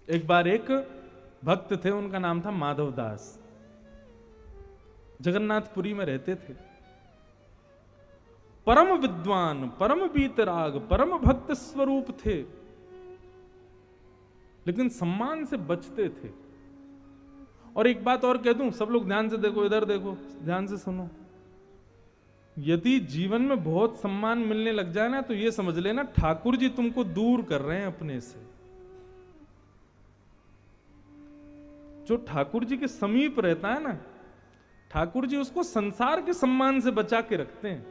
एक बार एक भक्त थे, उनका नाम था माधव दास। जगन्नाथपुरी में रहते थे। परम विद्वान, परम वीतराग, परम भक्त स्वरूप थे, लेकिन सम्मान से बचते थे। और एक बात और कह दूं, सब लोग ध्यान से देखो, इधर देखो, ध्यान से सुनो। यदि जीवन में बहुत सम्मान मिलने लग जाए ना, तो ये समझ लेना ठाकुर जी तुमको दूर कर रहे हैं अपने से। जो ठाकुर जी के समीप रहता है ना, ठाकुर जी उसको संसार के सम्मान से बचा के रखते हैं।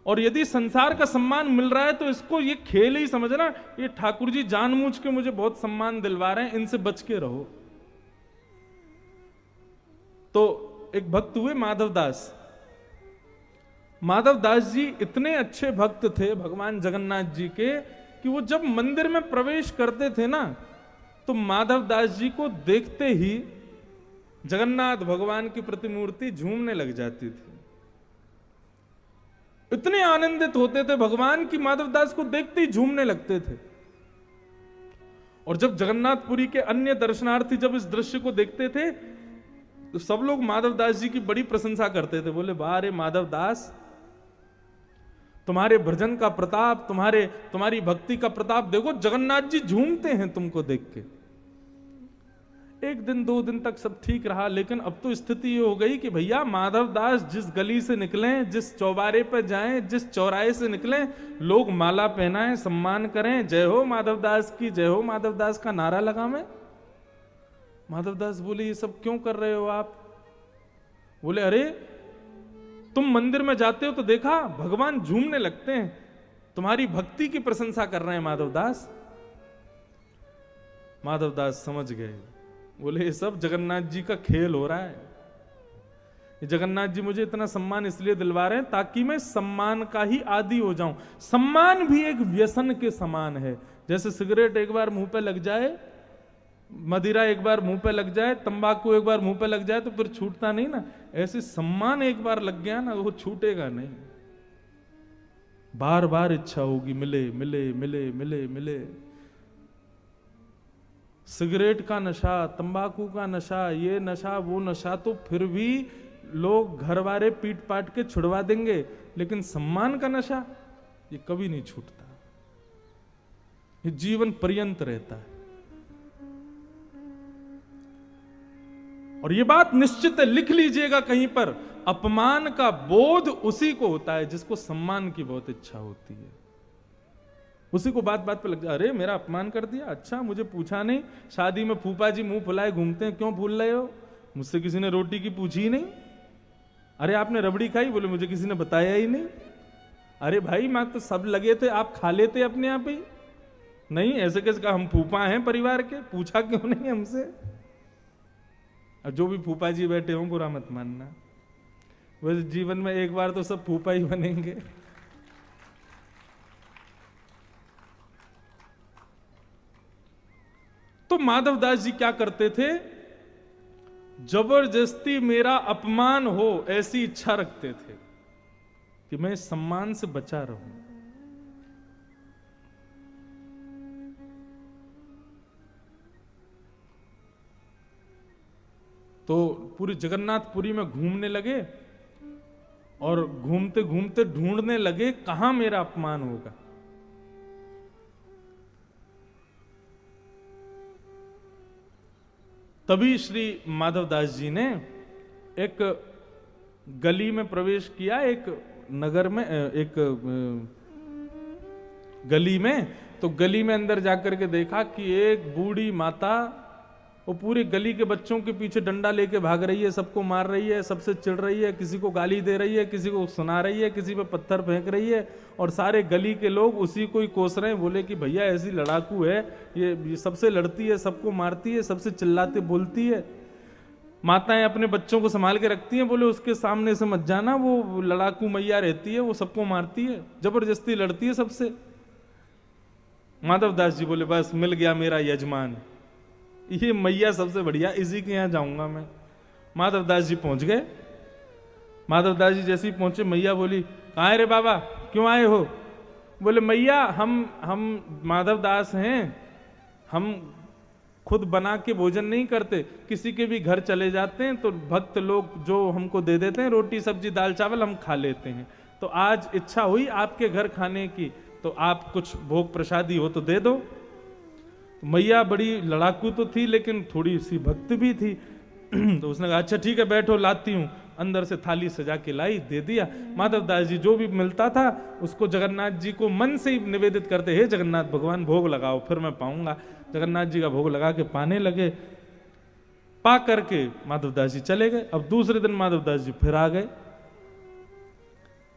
और यदि संसार का सम्मान मिल रहा है तो इसको ये खेल ही समझना, ये ठाकुर जी जानबूझ के मुझे बहुत सम्मान दिलवा रहे हैं, इनसे बच के रहो। तो एक भक्त हुए माधव दास। माधव दास जी इतने अच्छे भक्त थे भगवान जगन्नाथ जी के कि वो जब मंदिर में प्रवेश करते थे ना, तो माधव दास जी को देखते ही जगन्नाथ भगवान की प्रतिमूर्ति झूमने लग जाती थी। इतने आनंदित होते थे भगवान की माधव दास को देखते ही झूमने लगते थे। और जब जगन्नाथपुरी के अन्य दर्शनार्थी जब इस दृश्य को देखते थे, तो सब लोग माधव दास जी की बड़ी प्रशंसा करते थे। बोले, वाह रे माधव दास, तुम्हारे भजन का प्रताप, तुम्हारी भक्ति का प्रताप देखो, जगन्नाथ जी झूमते हैं तुमको देख के। एक दिन दो दिन तक सब ठीक रहा, लेकिन अब तो स्थिति ये हो गई कि भैया माधव दास जिस गली से निकलें, जिस चौबारे पर जाएं, जिस चौराहे से निकलें, लोग माला पहनाएं, सम्मान करें, जय हो माधव दास की, जय हो माधव दास का नारा लगावें। माधव दास बोले, ये सब क्यों कर रहे हो आप? बोले, अरे तुम मंदिर में जाते हो तो देखा भगवान झूमने लगते हैं, तुम्हारी भक्ति की प्रशंसा कर रहे हैं माधव दास। माधव दास समझ गए। बोले, ये सब जगन्नाथ जी का खेल हो रहा है। ये जगन्नाथ जी मुझे इतना सम्मान इसलिए दिलवा रहे हैं ताकि मैं सम्मान का ही आदी हो जाऊं। सम्मान भी एक व्यसन के समान है। जैसे सिगरेट एक बार मुंह पे लग जाए, मदिरा एक बार मुंह पे लग जाए, तंबाकू एक बार मुंह पे लग जाए तो फिर छूटता नहीं ना। ऐसे सम्मान एक बार लग गया ना, वो छूटेगा नहीं। बार बार इच्छा होगी, मिले मिले मिले मिले मिले। सिगरेट का नशा, तंबाकू का नशा, ये नशा वो नशा, तो फिर भी लोग घर वाले पीट पाट के छुड़वा देंगे, लेकिन सम्मान का नशा ये कभी नहीं छूटता, ये जीवन पर्यंत रहता है। और ये बात निश्चित है, लिख लीजिएगा कहीं पर, अपमान का बोध उसी को होता है जिसको सम्मान की बहुत इच्छा होती है। उसी को बात बात पे लग जाए, अरे मेरा अपमान कर दिया, अच्छा मुझे पूछा नहीं। शादी में फूफा जी मुंह फुलाए घूमते हैं, क्यों भूल रहे हो? मुझसे किसी ने रोटी की पूछी ही नहीं। अरे आपने रबड़ी खाई? बोले, मुझे किसी ने बताया ही नहीं। अरे भाई मां तो सब लगे थे, आप खा लेते अपने आप ही। नहीं, ऐसे कैसे कहा? हम फूफा हैं परिवार के, पूछा क्यों नहीं हमसे? और जो भी फूफा जी बैठे हों बुरा मत मानना, वैसे जीवन में एक बार तो सब फूफा ही बनेंगे। तो माधव दास जी क्या करते थे? जबरदस्ती मेरा अपमान हो ऐसी इच्छा रखते थे कि मैं सम्मान से बचा रहूं। तो पूरी जगन्नाथपुरी में घूमने लगे और घूमते घूमते ढूंढने लगे कहां मेरा अपमान होगा। तभी श्री माधव दास जी ने एक गली में प्रवेश किया, एक नगर में, एक गली में। तो गली में अंदर जाकर के देखा कि एक बूढ़ी माता वो पूरे गली के बच्चों के पीछे डंडा लेके भाग रही है, सबको मार रही है, सबसे चिढ़ रही है, किसी को गाली दे रही है, किसी को सुना रही है, किसी पे पत्थर फेंक रही है, और सारे गली के लोग उसी को ही कोस रहे हैं। बोले कि भैया ऐसी लड़ाकू है, ये सबसे लड़ती है, सबको मारती है, सबसे चिल्लाते बोलती है। माताएं अपने बच्चों को संभाल के रखती हैं, बोले उसके सामने से मत जाना, वो लड़ाकू मैया रहती है, वो सबको मारती है, जबरदस्ती लड़ती है सबसे। माधव दास जी बोले, बस मिल गया मेरा यजमान, ये मैया सबसे बढ़िया, इसी के यहां जाऊंगा मैं। माधव दास जी पहुंच गए। माधव दास जी जैसे ही पहुंचे, मैया बोली, कहाँ है रे बाबा, क्यों आए हो? बोले, मैया हम माधव दास हैं, हम खुद बना के भोजन नहीं करते, किसी के भी घर चले जाते हैं तो भक्त लोग जो हमको दे देते हैं रोटी सब्जी दाल चावल, हम खा लेते हैं। तो आज इच्छा हुई आपके घर खाने की, तो आप कुछ भोग प्रसादी हो तो दे दो। मैया बड़ी लड़ाकू तो थी लेकिन थोड़ी सी भक्त भी थी। तो उसने कहा अच्छा ठीक है बैठो लाती हूँ। अंदर से थाली सजा के लाई, दे दिया। माधव दास जी जो भी मिलता था उसको जगन्नाथ जी को मन से ही निवेदित करते, हे जगन्नाथ भगवान भोग लगाओ फिर मैं पाऊंगा। जगन्नाथ जी का भोग लगा के पाने लगे। पा करके माधव दास जी चले गए। अब दूसरे दिन माधव दास जी फिर आ गए।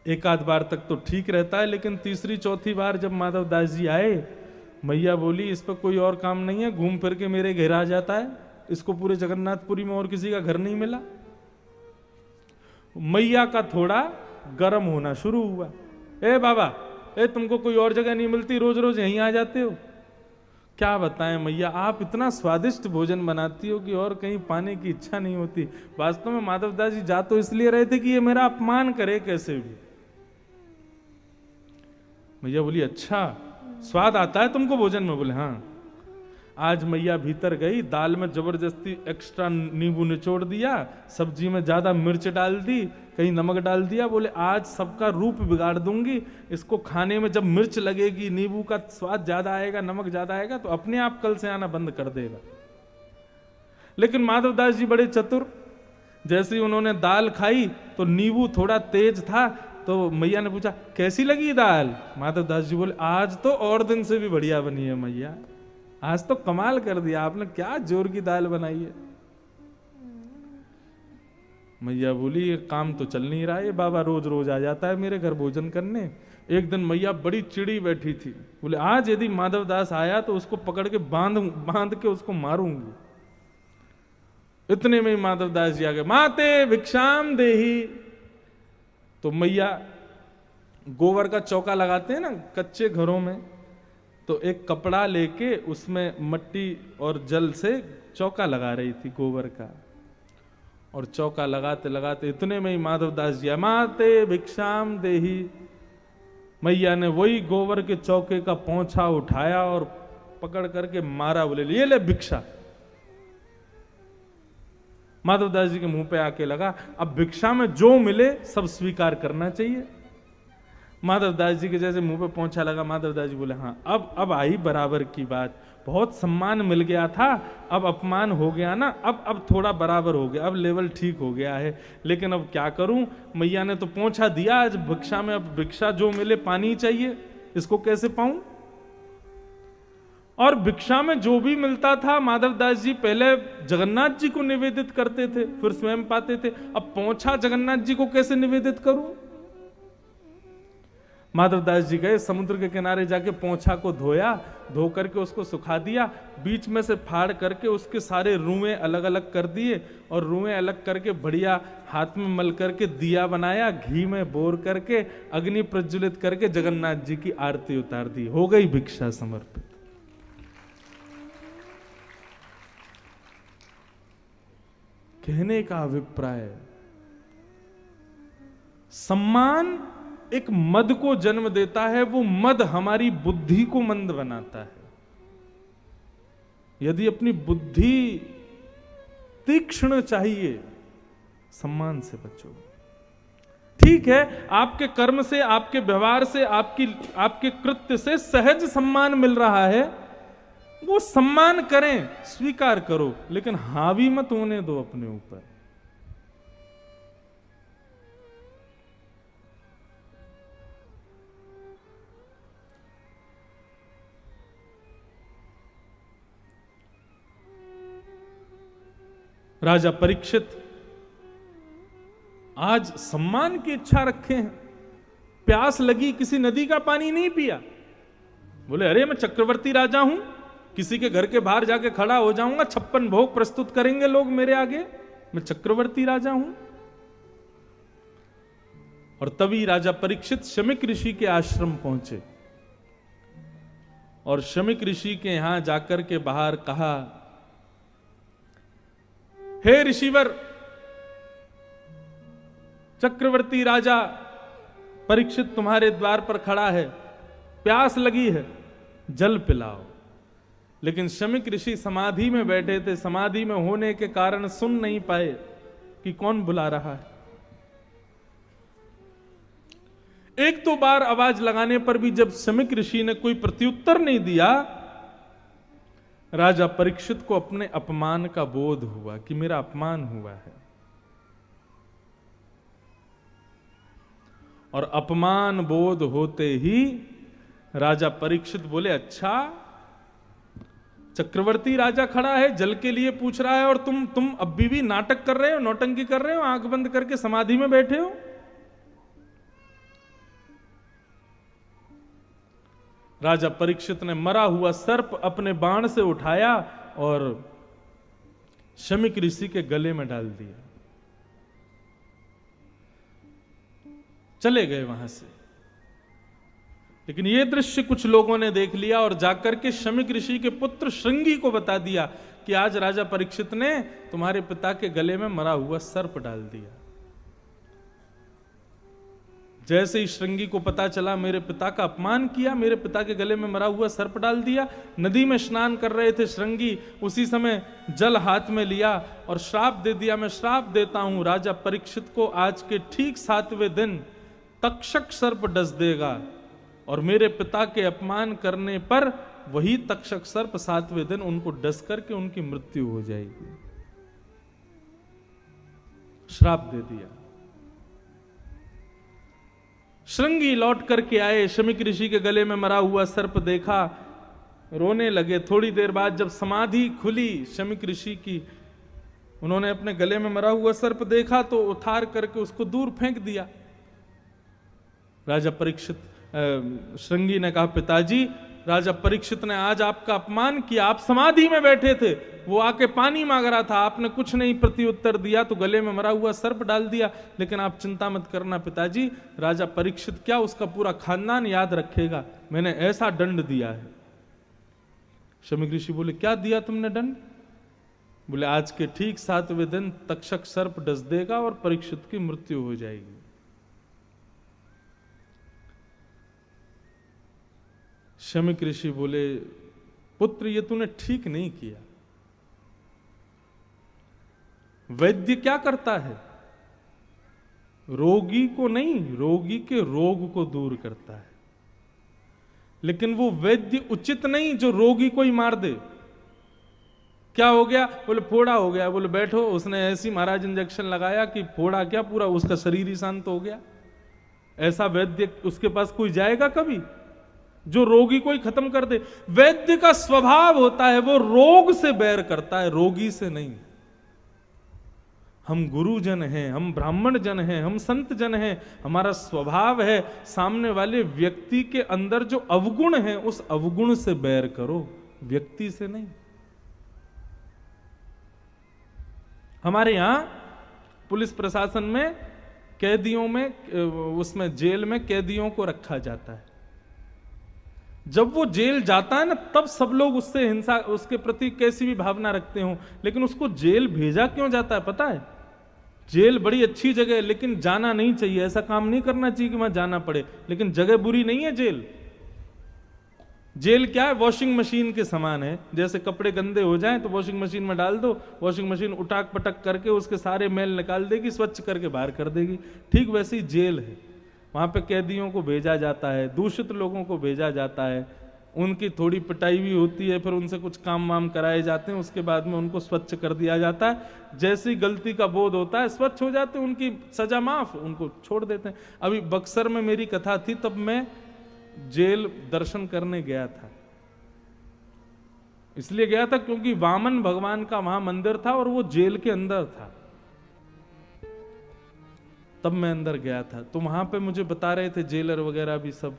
एक आध बार तक तो ठीक रहता है, लेकिन तीसरी चौथी बार जब माधव दास जी आए, मैया बोली इस पर कोई और काम नहीं है, घूम फिर के मेरे घर आ जाता है, इसको पूरे जगन्नाथपुरी में और किसी का घर नहीं मिला। मैया का थोड़ा गर्म होना शुरू हुआ। ए बाबा, ए तुमको कोई और जगह नहीं मिलती, रोज रोज यहीं आ जाते हो। क्या बताएं मैया, आप इतना स्वादिष्ट भोजन बनाती हो कि और कहीं पाने की इच्छा नहीं होती। वास्तव में माधव दास जी जा तो इसलिए रहे थे कि ये मेरा अपमान करे कैसे भी। मैया बोली अच्छा स्वाद आता है तुमको भोजन में? बोले हाँ। आज मैया भीतर गई, दाल में जबरदस्ती एक्स्ट्रा नींबू निचोड़ दिया, सब्जी में ज्यादा मिर्च डाल दी, कहीं नमक डाल दिया। बोले आज सबका रूप बिगाड़ दूंगी, इसको खाने में जब मिर्च लगेगी, नींबू का स्वाद ज्यादा आएगा, नमक ज्यादा आएगा तो अपने आप कल से आना बंद कर देगा। लेकिन माधव दास जी बड़े चतुर, जैसे ही उन्होंने दाल खाई तो नींबू थोड़ा तेज था, तो मैया ने पूछा कैसी लगी दाल? माधव दास जी बोले आज तो और दिन से भी बढ़िया बनी है मैया, आज तो कमाल कर दिया आपने, क्या जोर की दाल बनाई है। मैया बोली ये काम तो चल नहीं रहा है, बाबा रोज रोज आ जाता है मेरे घर भोजन करने। एक दिन मैया बड़ी चिड़ी बैठी थी, बोले आज यदि माधव दास आया तो उसको पकड़ के बांध के उसको मारूंगी। इतने में ही माधव दास जी आ गए, माते भिक्षाम देही। तो मैया गोबर का चौका लगाते हैं ना कच्चे घरों में, तो एक कपड़ा लेके उसमें मट्टी और जल से चौका लगा रही थी गोबर का। और चौका लगाते लगाते इतने में ही माधव दास जी माते भिक्षाम देही। मैया ने वही गोबर के चौके का पोंछा उठाया और पकड़ करके मारा, बोले ये ले भिक्षा। माधव दास जी के मुंह पे आके लगा अब भिक्षा में जो मिले सब स्वीकार करना चाहिए। माधव दास जी के जैसे मुंह पे पोंछा लगा, माधव दास जी बोले हाँ अब आई बराबर की बात, बहुत सम्मान मिल गया था, अब अपमान हो गया ना, अब थोड़ा बराबर हो गया, अब लेवल ठीक हो गया है। लेकिन अब क्या करूं, मैया ने तो पोंछा दिया, आज भिक्षा में अब भिक्षा जो मिले पानी चाहिए, इसको कैसे पाऊं? और भिक्षा में जो भी मिलता था माधव दास जी पहले जगन्नाथ जी को निवेदित करते थे, फिर स्वयं पाते थे। अब पोंछा जगन्नाथ जी को कैसे निवेदित करूं? माधव दास जी गए, समुद्र के किनारे जाके पोंछा को धोया, धो करके उसको सुखा दिया, बीच में से फाड़ करके उसके सारे रुएं अलग अलग कर दिए, और रुएं अलग करके बढ़िया हाथ में मल करके दिया बनाया, घी में बोर करके अग्नि प्रज्वलित करके जगन्नाथ जी की आरती उतार दी, हो गई भिक्षा समर्पित। कहने का अभिप्राय, सम्मान एक मद को जन्म देता है, वो मद हमारी बुद्धि को मंद बनाता है। यदि अपनी बुद्धि तीक्ष्ण चाहिए, सम्मान से बचो। ठीक है, आपके कर्म से, आपके व्यवहार से, आपके कृत्य से सहज सम्मान मिल रहा है, वो सम्मान करें, स्वीकार करो, लेकिन हावी मत होने दो अपने ऊपर। राजा परीक्षित आज सम्मान की इच्छा रखे हैं, प्यास लगी, किसी नदी का पानी नहीं पिया, बोले अरे मैं चक्रवर्ती राजा हूं, किसी के घर के बाहर जाके खड़ा हो जाऊंगा, 56 भोग प्रस्तुत करेंगे लोग मेरे आगे, मैं चक्रवर्ती राजा हूं। और तभी राजा परीक्षित शमीक ऋषि के आश्रम पहुंचे, और शमीक ऋषि के यहां जाकर के बाहर कहा, हे ऋषिवर, चक्रवर्ती राजा परीक्षित तुम्हारे द्वार पर खड़ा है, प्यास लगी है, जल पिलाओ। लेकिन शमीक ऋषि समाधि में बैठे थे, समाधि में होने के कारण सुन नहीं पाए कि कौन बुला रहा है। एक दो बार आवाज लगाने पर भी जब शमीक ऋषि ने कोई प्रत्युत्तर नहीं दिया, राजा परीक्षित को अपने अपमान का बोध हुआ कि मेरा अपमान हुआ है। और अपमान बोध होते ही राजा परीक्षित बोले, अच्छा चक्रवर्ती राजा खड़ा है, जल के लिए पूछ रहा है और तुम अभी भी नाटक कर रहे हो, नौटंकी कर रहे हो, आंख बंद करके समाधि में बैठे हो। राजा परीक्षित ने मरा हुआ सर्प अपने बाण से उठाया और शमीक ऋषि के गले में डाल दिया। चले गए वहां से। लेकिन यह दृश्य कुछ लोगों ने देख लिया और जाकर के शमीक ऋषि के पुत्र श्रृंगी को बता दिया कि आज राजा परीक्षित ने तुम्हारे पिता के गले में मरा हुआ सर्प डाल दिया। जैसे ही श्रृंगी को पता चला मेरे पिता का अपमान किया, मेरे पिता के गले में मरा हुआ सर्प डाल दिया। नदी में स्नान कर रहे थे श्रृंगी, उसी समय जल हाथ में लिया और श्राप दे दिया, मैं श्राप देता हूं राजा परीक्षित को आज के ठीक 7वें दिन तक्षक सर्प डस देगा और मेरे पिता के अपमान करने पर वही तक्षक सर्प 7वें दिन उनको डस करके उनकी मृत्यु हो जाएगी। श्राप दे दिया। श्रृंगी लौट करके आए, शमीक ऋषि के गले में मरा हुआ सर्प देखा, रोने लगे। थोड़ी देर बाद जब समाधि खुली शमीक ऋषि की, उन्होंने अपने गले में मरा हुआ सर्प देखा तो उतार करके उसको दूर फेंक दिया। राजा परीक्षित श्रृंगी ने कहा, पिताजी राजा परीक्षित ने आज आपका अपमान किया, आप समाधि में बैठे थे, वो आके पानी मांग रहा था, आपने कुछ नहीं प्रत्युत्तर दिया तो गले में मरा हुआ सर्प डाल दिया। लेकिन आप चिंता मत करना पिताजी, राजा परीक्षित क्या उसका पूरा खानदान याद रखेगा, मैंने ऐसा दंड दिया है। शमीक ऋषि बोले, क्या दिया तुमने दंड? बोले, आज के ठीक 7वें दिन तक्षक सर्प डस देगा और परीक्षित की मृत्यु हो जाएगी। शमीक ऋषि बोले, पुत्र ये तूने ठीक नहीं किया। वैद्य क्या करता है? रोगी को नहीं, रोगी के रोग को दूर करता है। लेकिन वो वैद्य उचित नहीं जो रोगी को ही मार दे। क्या हो गया? बोले फोड़ा हो गया। बोले बैठो, उसने ऐसी महाराज इंजेक्शन लगाया कि फोड़ा क्या पूरा उसका शरीर ही शांत हो गया। ऐसा वैद्य उसके पास कोई जाएगा कभी जो रोगी को ही खत्म कर दे? वैद्य का स्वभाव होता है वो रोग से बैर करता है, रोगी से नहीं। हम गुरुजन हैं, हम ब्राह्मण जन हैं, हम संत जन हैं, हमारा स्वभाव है सामने वाले व्यक्ति के अंदर जो अवगुण है उस अवगुण से बैर करो, व्यक्ति से नहीं। हमारे यहां पुलिस प्रशासन में कैदियों में, उसमें जेल में कैदियों को रखा जाता है। जब वो जेल जाता है ना, तब सब लोग उससे हिंसा, उसके प्रति कैसी भी भावना रखते हो, लेकिन उसको जेल भेजा क्यों जाता है पता है? जेल बड़ी अच्छी जगह है, लेकिन जाना नहीं चाहिए, ऐसा काम नहीं करना चाहिए कि वहां जाना पड़े। लेकिन जगह बुरी नहीं है जेल। जेल क्या है? वॉशिंग मशीन के समान है। जैसे कपड़े गंदे हो जाएं तो वॉशिंग मशीन में डाल दो, वॉशिंग मशीन उटाक पटक करके उसके सारे मैल निकाल देगी, स्वच्छ करके बाहर कर देगी। ठीक वैसे ही जेल है। वहां पे कैदियों को भेजा जाता है, दूषित लोगों को भेजा जाता है, उनकी थोड़ी पिटाई भी होती है, फिर उनसे कुछ काम वाम कराए जाते हैं, उसके बाद में उनको स्वच्छ कर दिया जाता है। जैसी गलती का बोध होता है स्वच्छ हो जाते हैं, उनकी सजा माफ, उनको छोड़ देते हैं। अभी बक्सर में मेरी कथा थी, तब मैं जेल दर्शन करने गया था। इसलिए गया था क्योंकि वामन भगवान का वहां मंदिर था और वो जेल के अंदर था, तब मैं अंदर गया था। तो वहां पे मुझे बता रहे थे जेलर वगैरह भी सब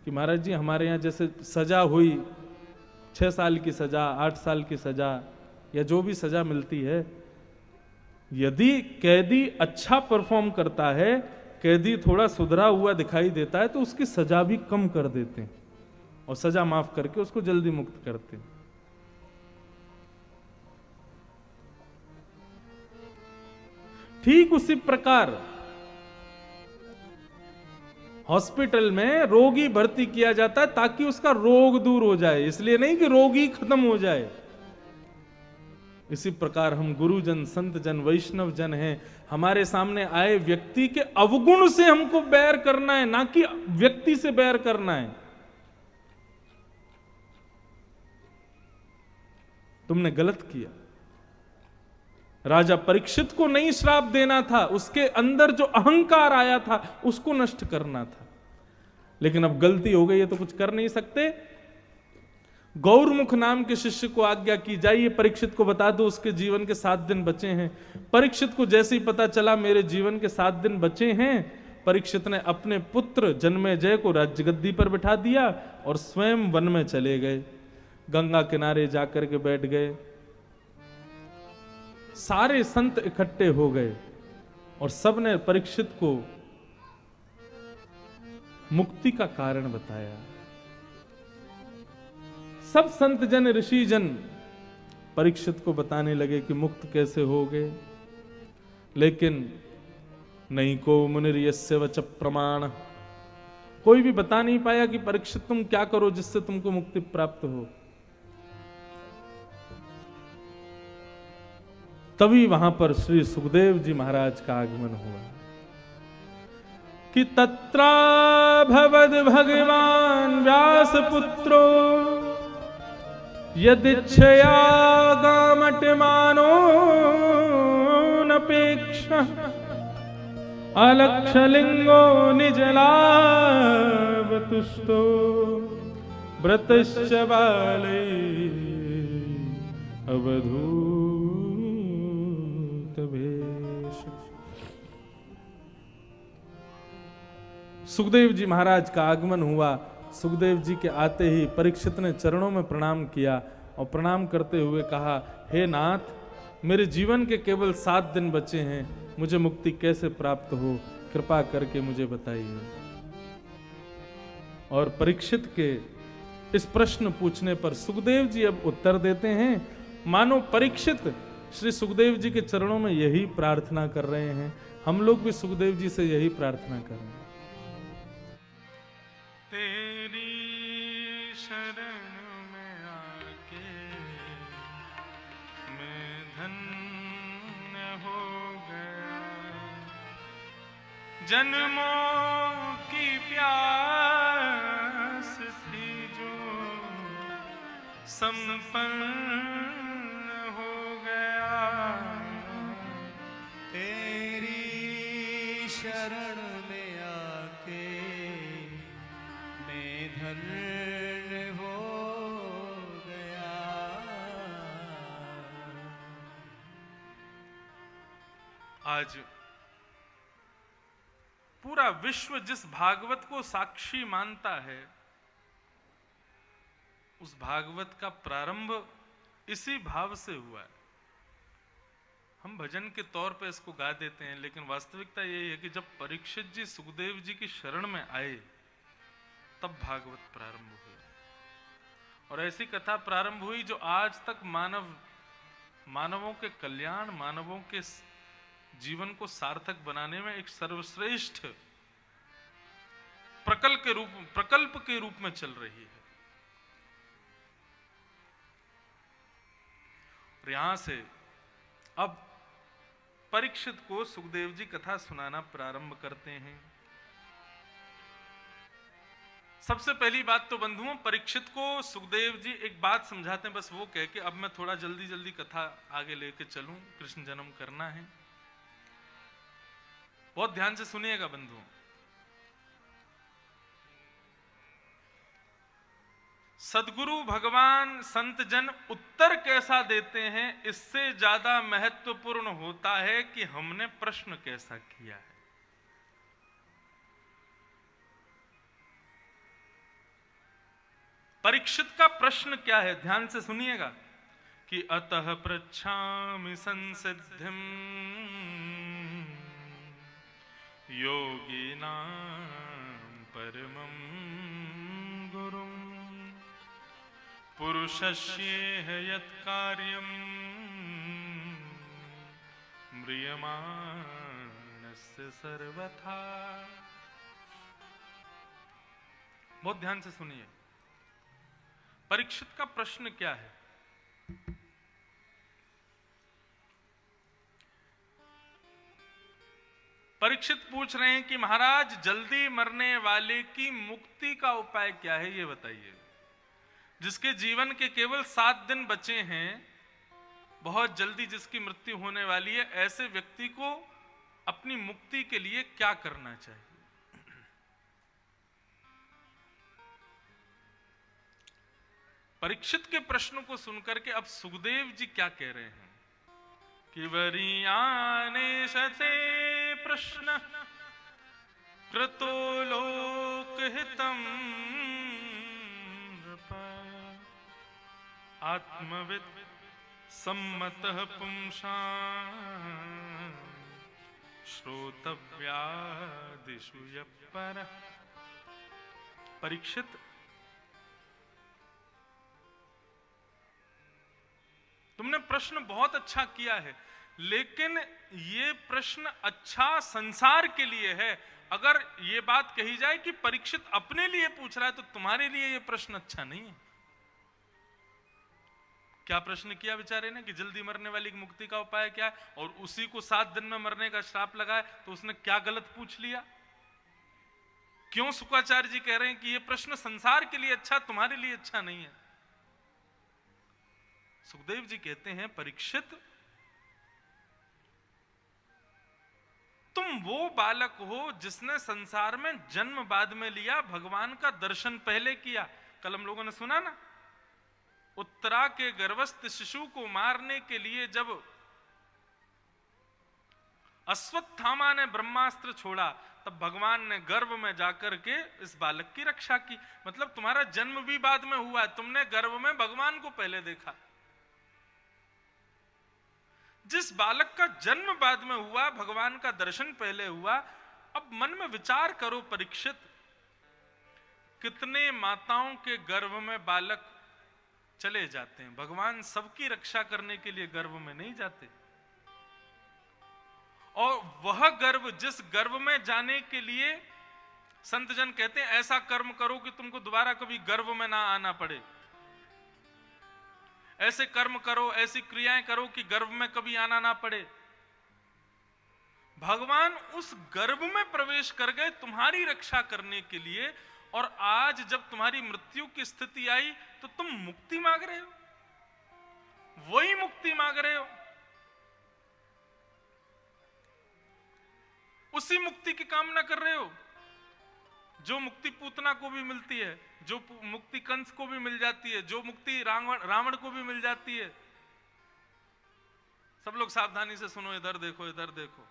कि महाराज जी हमारे यहाँ जैसे सजा हुई, 6 साल की सजा, 8 साल की सजा या जो भी सजा मिलती है, यदि कैदी अच्छा परफॉर्म करता है, कैदी थोड़ा सुधरा हुआ दिखाई देता है, तो उसकी सजा भी कम कर देते हैं और सजा माफ करके उसको जल्दी मुक्त करते हैं। ठीक उसी प्रकार हॉस्पिटल में रोगी भर्ती किया जाता है ताकि उसका रोग दूर हो जाए, इसलिए नहीं कि रोगी खत्म हो जाए। इसी प्रकार हम गुरुजन, संत जन, वैष्णव जन हैं। हमारे सामने आए व्यक्ति के अवगुण से हमको बैर करना है, ना कि व्यक्ति से बैर करना है। तुमने गलत किया। राजा परीक्षित को नहीं श्राप देना था, उसके अंदर जो अहंकार आया था उसको नष्ट करना था, लेकिन अब गलती हो गई है तो कुछ कर नहीं सकते। गौरमुख नाम के शिष्य को आज्ञा की, जाइए परीक्षित को बता दो उसके जीवन के 7 दिन बचे हैं। परीक्षित को जैसे ही पता चला मेरे जीवन के 7 दिन बचे हैं, परीक्षित ने अपने पुत्र जन्मेजय को राजगद्दी पर बिठा दिया और स्वयं वन में चले गए। गंगा किनारे जाकर के बैठ गए। सारे संत इकट्ठे हो गए और सबने परीक्षित को मुक्ति का कारण बताया। सब संत जन, ऋषि जन परीक्षित को बताने लगे कि मुक्त कैसे हो गए, लेकिन नहीं को मुनिर्यस्य वच प्रमाण, कोई भी बता नहीं पाया कि परीक्षित तुम क्या करो जिससे तुमको मुक्ति प्राप्त हो। तभी वहां पर श्री सुखदेव जी महाराज का आगमन हुआ कि तत्रा भवद भगवान व्यास पुत्रो यदिच्छया गामटमानो नपेक्ष अलक्षलिंगो निजलाभ तुष्टो व्रतश्च बाले अवधूत भेष। सुखदेव जी महाराज का आगमन हुआ। सुखदेव जी के आते ही परीक्षित ने चरणों में प्रणाम किया और प्रणाम करते हुए कहा, हे नाथ, मेरे जीवन के केवल 7 दिन बचे हैं, मुझे मुक्ति कैसे प्राप्त हो, कृपा करके मुझे बताइए। और परीक्षित के इस प्रश्न पूछने पर सुखदेव जी अब उत्तर देते हैं, मानो परीक्षित श्री सुखदेव जी के चरणों में यही प्रार्थना कर रहे हैं। हम लोग भी सुखदेव जी से यही प्रार्थना कर रहे हैं। तेरी शरण में आके मैं धन्य हो गया, जन्मों की प्यास थी जो संपन्न हो गया। तेरी शरण में आके मैं धन्य हो गया। आज पूरा विश्व जिस भागवत को साक्षी मानता है, उस भागवत का प्रारंभ इसी भाव से हुआ है। हम भजन के तौर पे इसको गा देते हैं, लेकिन वास्तविकता यही है कि जब परीक्षित जी सुखदेव जी की शरण में आए तब भागवत प्रारंभ हुई, और ऐसी कथा प्रारंभ हुई जो आज तक मानवों के कल्याण, मानवों के जीवन को सार्थक बनाने में एक सर्वश्रेष्ठ प्रकल्प के रूप में चल रही है। और यहां से अब परीक्षित को सुखदेव जी कथा सुनाना प्रारंभ करते हैं। सबसे पहली बात तो बंधुओं, परीक्षित को सुखदेव जी एक बात समझाते हैं, बस वो कह के अब मैं थोड़ा जल्दी जल्दी कथा आगे लेके चलूं, कृष्ण जन्म करना है। बहुत ध्यान से सुनिएगा बंधुओं। सदगुरु भगवान संत जन उत्तर कैसा देते हैं, इससे ज्यादा महत्वपूर्ण होता है कि हमने प्रश्न कैसा किया है। परीक्षित का प्रश्न क्या है, ध्यान से सुनिएगा कि अतः पृच्छामि संसिद्धिं योगिनां परमं गुरुं पुरुषस्येह यत्कार्यं म्रियमाणस्य सर्वथा। बहुत ध्यान से सुनिए। परीक्षित का प्रश्न क्या है? परीक्षित पूछ रहे हैं कि महाराज, जल्दी मरने वाले की मुक्ति का उपाय क्या है, ये बताइए। जिसके जीवन के केवल 7 दिन बचे हैं, बहुत जल्दी जिसकी मृत्यु होने वाली है, ऐसे व्यक्ति को अपनी मुक्ति के लिए क्या करना चाहिए? परीक्षित के प्रश्न को सुनकर के अब सुखदेव जी क्या कह रहे हैं कि वरीयाने शते प्रश्न कृतो लोकहितम् आत्मविद सम्मतः पुंसा श्रोतव्यादिषु यः। परीक्षित, तुमने प्रश्न बहुत अच्छा किया है, लेकिन ये प्रश्न अच्छा संसार के लिए है। अगर ये बात कही जाए कि परीक्षित अपने लिए पूछ रहा है, तो तुम्हारे लिए ये प्रश्न अच्छा नहीं है। क्या प्रश्न किया बेचारे ने कि जल्दी मरने वाली की मुक्ति का उपाय क्या है, और उसी को 7 दिन में मरने का श्राप लगाए, तो उसने क्या गलत पूछ लिया? क्यों शुक्राचार्य जी कह रहे हैं कि ये प्रश्न संसार के लिए अच्छा, तुम्हारे लिए अच्छा नहीं है? सुखदेव जी कहते हैं, परीक्षित, तुम वो बालक हो जिसने संसार में जन्म बाद में लिया, भगवान का दर्शन पहले किया। कल हम लोगों ने सुना ना, उत्तरा के गर्भस्थ शिशु को मारने के लिए जब अश्वत्थामा ने ब्रह्मास्त्र छोड़ा, तब भगवान ने गर्भ में जाकर के इस बालक की रक्षा की। मतलब तुम्हारा जन्म भी बाद में हुआ है, तुमने गर्भ में भगवान को पहले देखा। जिस बालक का जन्म बाद में हुआ, भगवान का दर्शन पहले हुआ। अब मन में विचार करो परीक्षित, कितने माताओं के गर्भ में बालक चले जाते हैं। भगवान सबकी रक्षा करने के लिए गर्भ में नहीं जाते, और वह गर्भ, जिस गर्भ में जाने के लिए संत जन कहते हैं ऐसा कर्म करो कि तुमको दोबारा कभी गर्भ में ना आना पड़े, ऐसे कर्म करो, ऐसी क्रियाएं करो कि गर्भ में कभी आना ना पड़े। भगवान उस गर्भ में प्रवेश कर गए तुम्हारी रक्षा करने के लिए, और आज जब तुम्हारी मृत्यु की स्थिति आई तो तुम मुक्ति मांग रहे हो, वही मुक्ति मांग रहे हो, उसी मुक्ति की कामना कर रहे हो जो मुक्ति पूतना को भी मिलती है, जो मुक्ति कंस को भी मिल जाती है, जो मुक्ति रावण को भी मिल जाती है। सब लोग सावधानी से सुनो, इधर देखो, इधर देखो।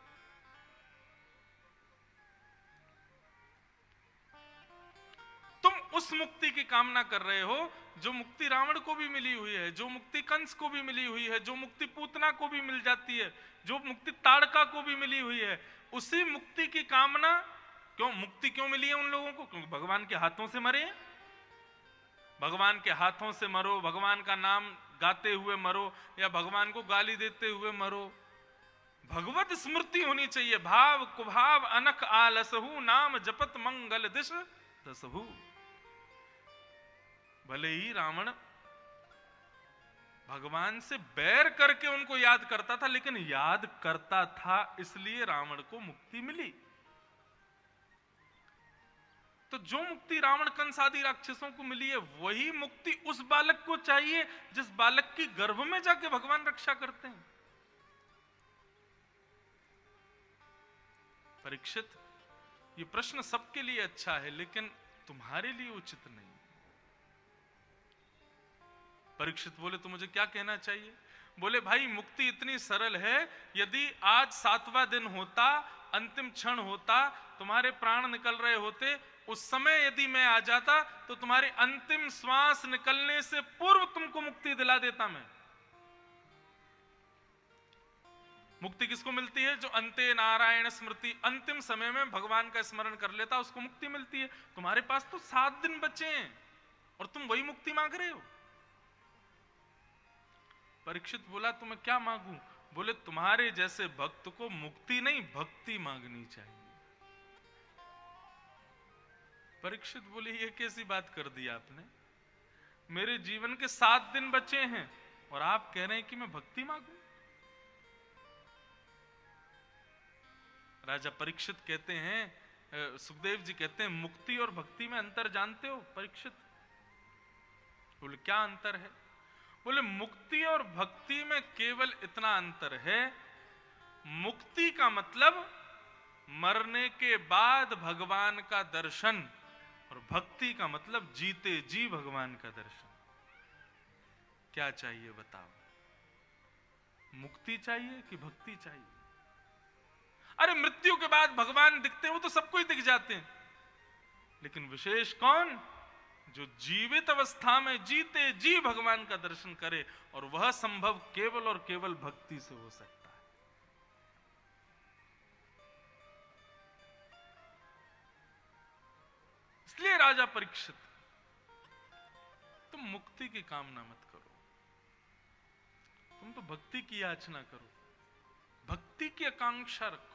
तुम उस मुक्ति की कामना कर रहे हो जो मुक्ति रावण को भी मिली हुई है, जो मुक्ति कंस को भी मिली हुई है, जो मुक्ति पूतना को भी मिल जाती है, जो मुक्ति ताड़का को भी मिली हुई है। उसी मुक्ति की कामना, क्यों मुक्ति क्यों मिली है उन लोगों को? क्योंकि भगवान के हाथों से मरे हैं। भगवान के हाथों से मरो, भगवान का नाम गाते हुए मरो, या भगवान को गाली देते हुए मरो। भगवत स्मृति होनी चाहिए। भाव कुभाव अनख आलसहु, नाम जपत मंगल दिश दसहु। भले ही रावण भगवान से बैर करके उनको याद करता था, लेकिन याद करता था, इसलिए रावण को मुक्ति मिली। तो जो मुक्ति रावण कंस आदि राक्षसों को मिली है, वही मुक्ति उस बालक को चाहिए जिस बालक की गर्भ में जाके भगवान रक्षा करते हैं। परीक्षित, ये प्रश्न सबके लिए अच्छा है, लेकिन तुम्हारे लिए उचित नहीं। परीक्षित बोले, तो मुझे क्या कहना चाहिए? बोले, भाई मुक्ति इतनी सरल है, यदि आज 7वां दिन होता, अंतिम क्षण होता, तुम्हारे प्राण निकल रहे होते, उस समय यदि मैं आ जाता तो तुम्हारी अंतिम श्वास निकलने से पूर्व तुमको मुक्ति दिला देता मैं। मुक्ति किसको मिलती है? जो अंते नारायण स्मृति, अंतिम समय में भगवान का स्मरण कर लेता, उसको मुक्ति मिलती है। तुम्हारे पास तो 7 दिन बचे हैं और तुम वही मुक्ति मांग रहे हो। परीक्षित बोला, तो मैं क्या मांगू? बोले, तुम्हारे जैसे भक्त को मुक्ति नहीं, भक्ति मांगनी चाहिए। परीक्षित बोले ये कैसी बात कर दी आपने, मेरे जीवन के 7 दिन बचे हैं और आप कह रहे हैं कि मैं भक्ति मांगू। राजा परीक्षित कहते हैं, सुखदेव जी कहते हैं, मुक्ति और भक्ति में अंतर जानते हो परीक्षित? बोले क्या अंतर है? बोले मुक्ति और भक्ति में केवल इतना अंतर है, मुक्ति का मतलब मरने के बाद भगवान का दर्शन और भक्ति का मतलब जीते जी भगवान का दर्शन। क्या चाहिए बताओ, मुक्ति चाहिए कि भक्ति चाहिए? अरे मृत्यु के बाद भगवान दिखते हैं, वो तो सबको ही दिख जाते हैं, लेकिन विशेष कौन? जो जीवित अवस्था में जीते जी भगवान का दर्शन करे, और वह संभव केवल और केवल भक्ति से हो सकता है। इसलिए राजा परीक्षित, तुम मुक्ति की कामना मत करो, तुम तो भक्ति की याचना करो, भक्ति की आकांक्षा रखो।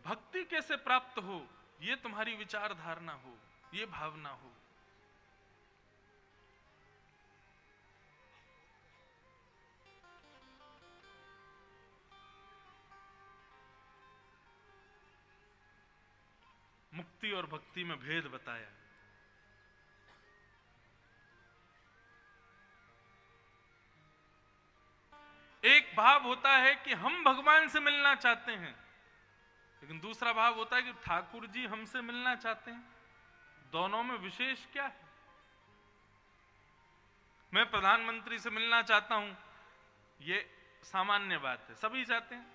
भक्ति कैसे प्राप्त हो, ये तुम्हारी विचारधारणा हो, ये भावना हो। मुक्ति और भक्ति में भेद बताया। एक भाव होता है कि हम भगवान से मिलना चाहते हैं, लेकिन दूसरा भाव होता है कि ठाकुर जी हमसे मिलना चाहते हैं। दोनों में विशेष क्या है? मैं प्रधानमंत्री से मिलना चाहता हूं, ये सामान्य बात है, सभी चाहते हैं,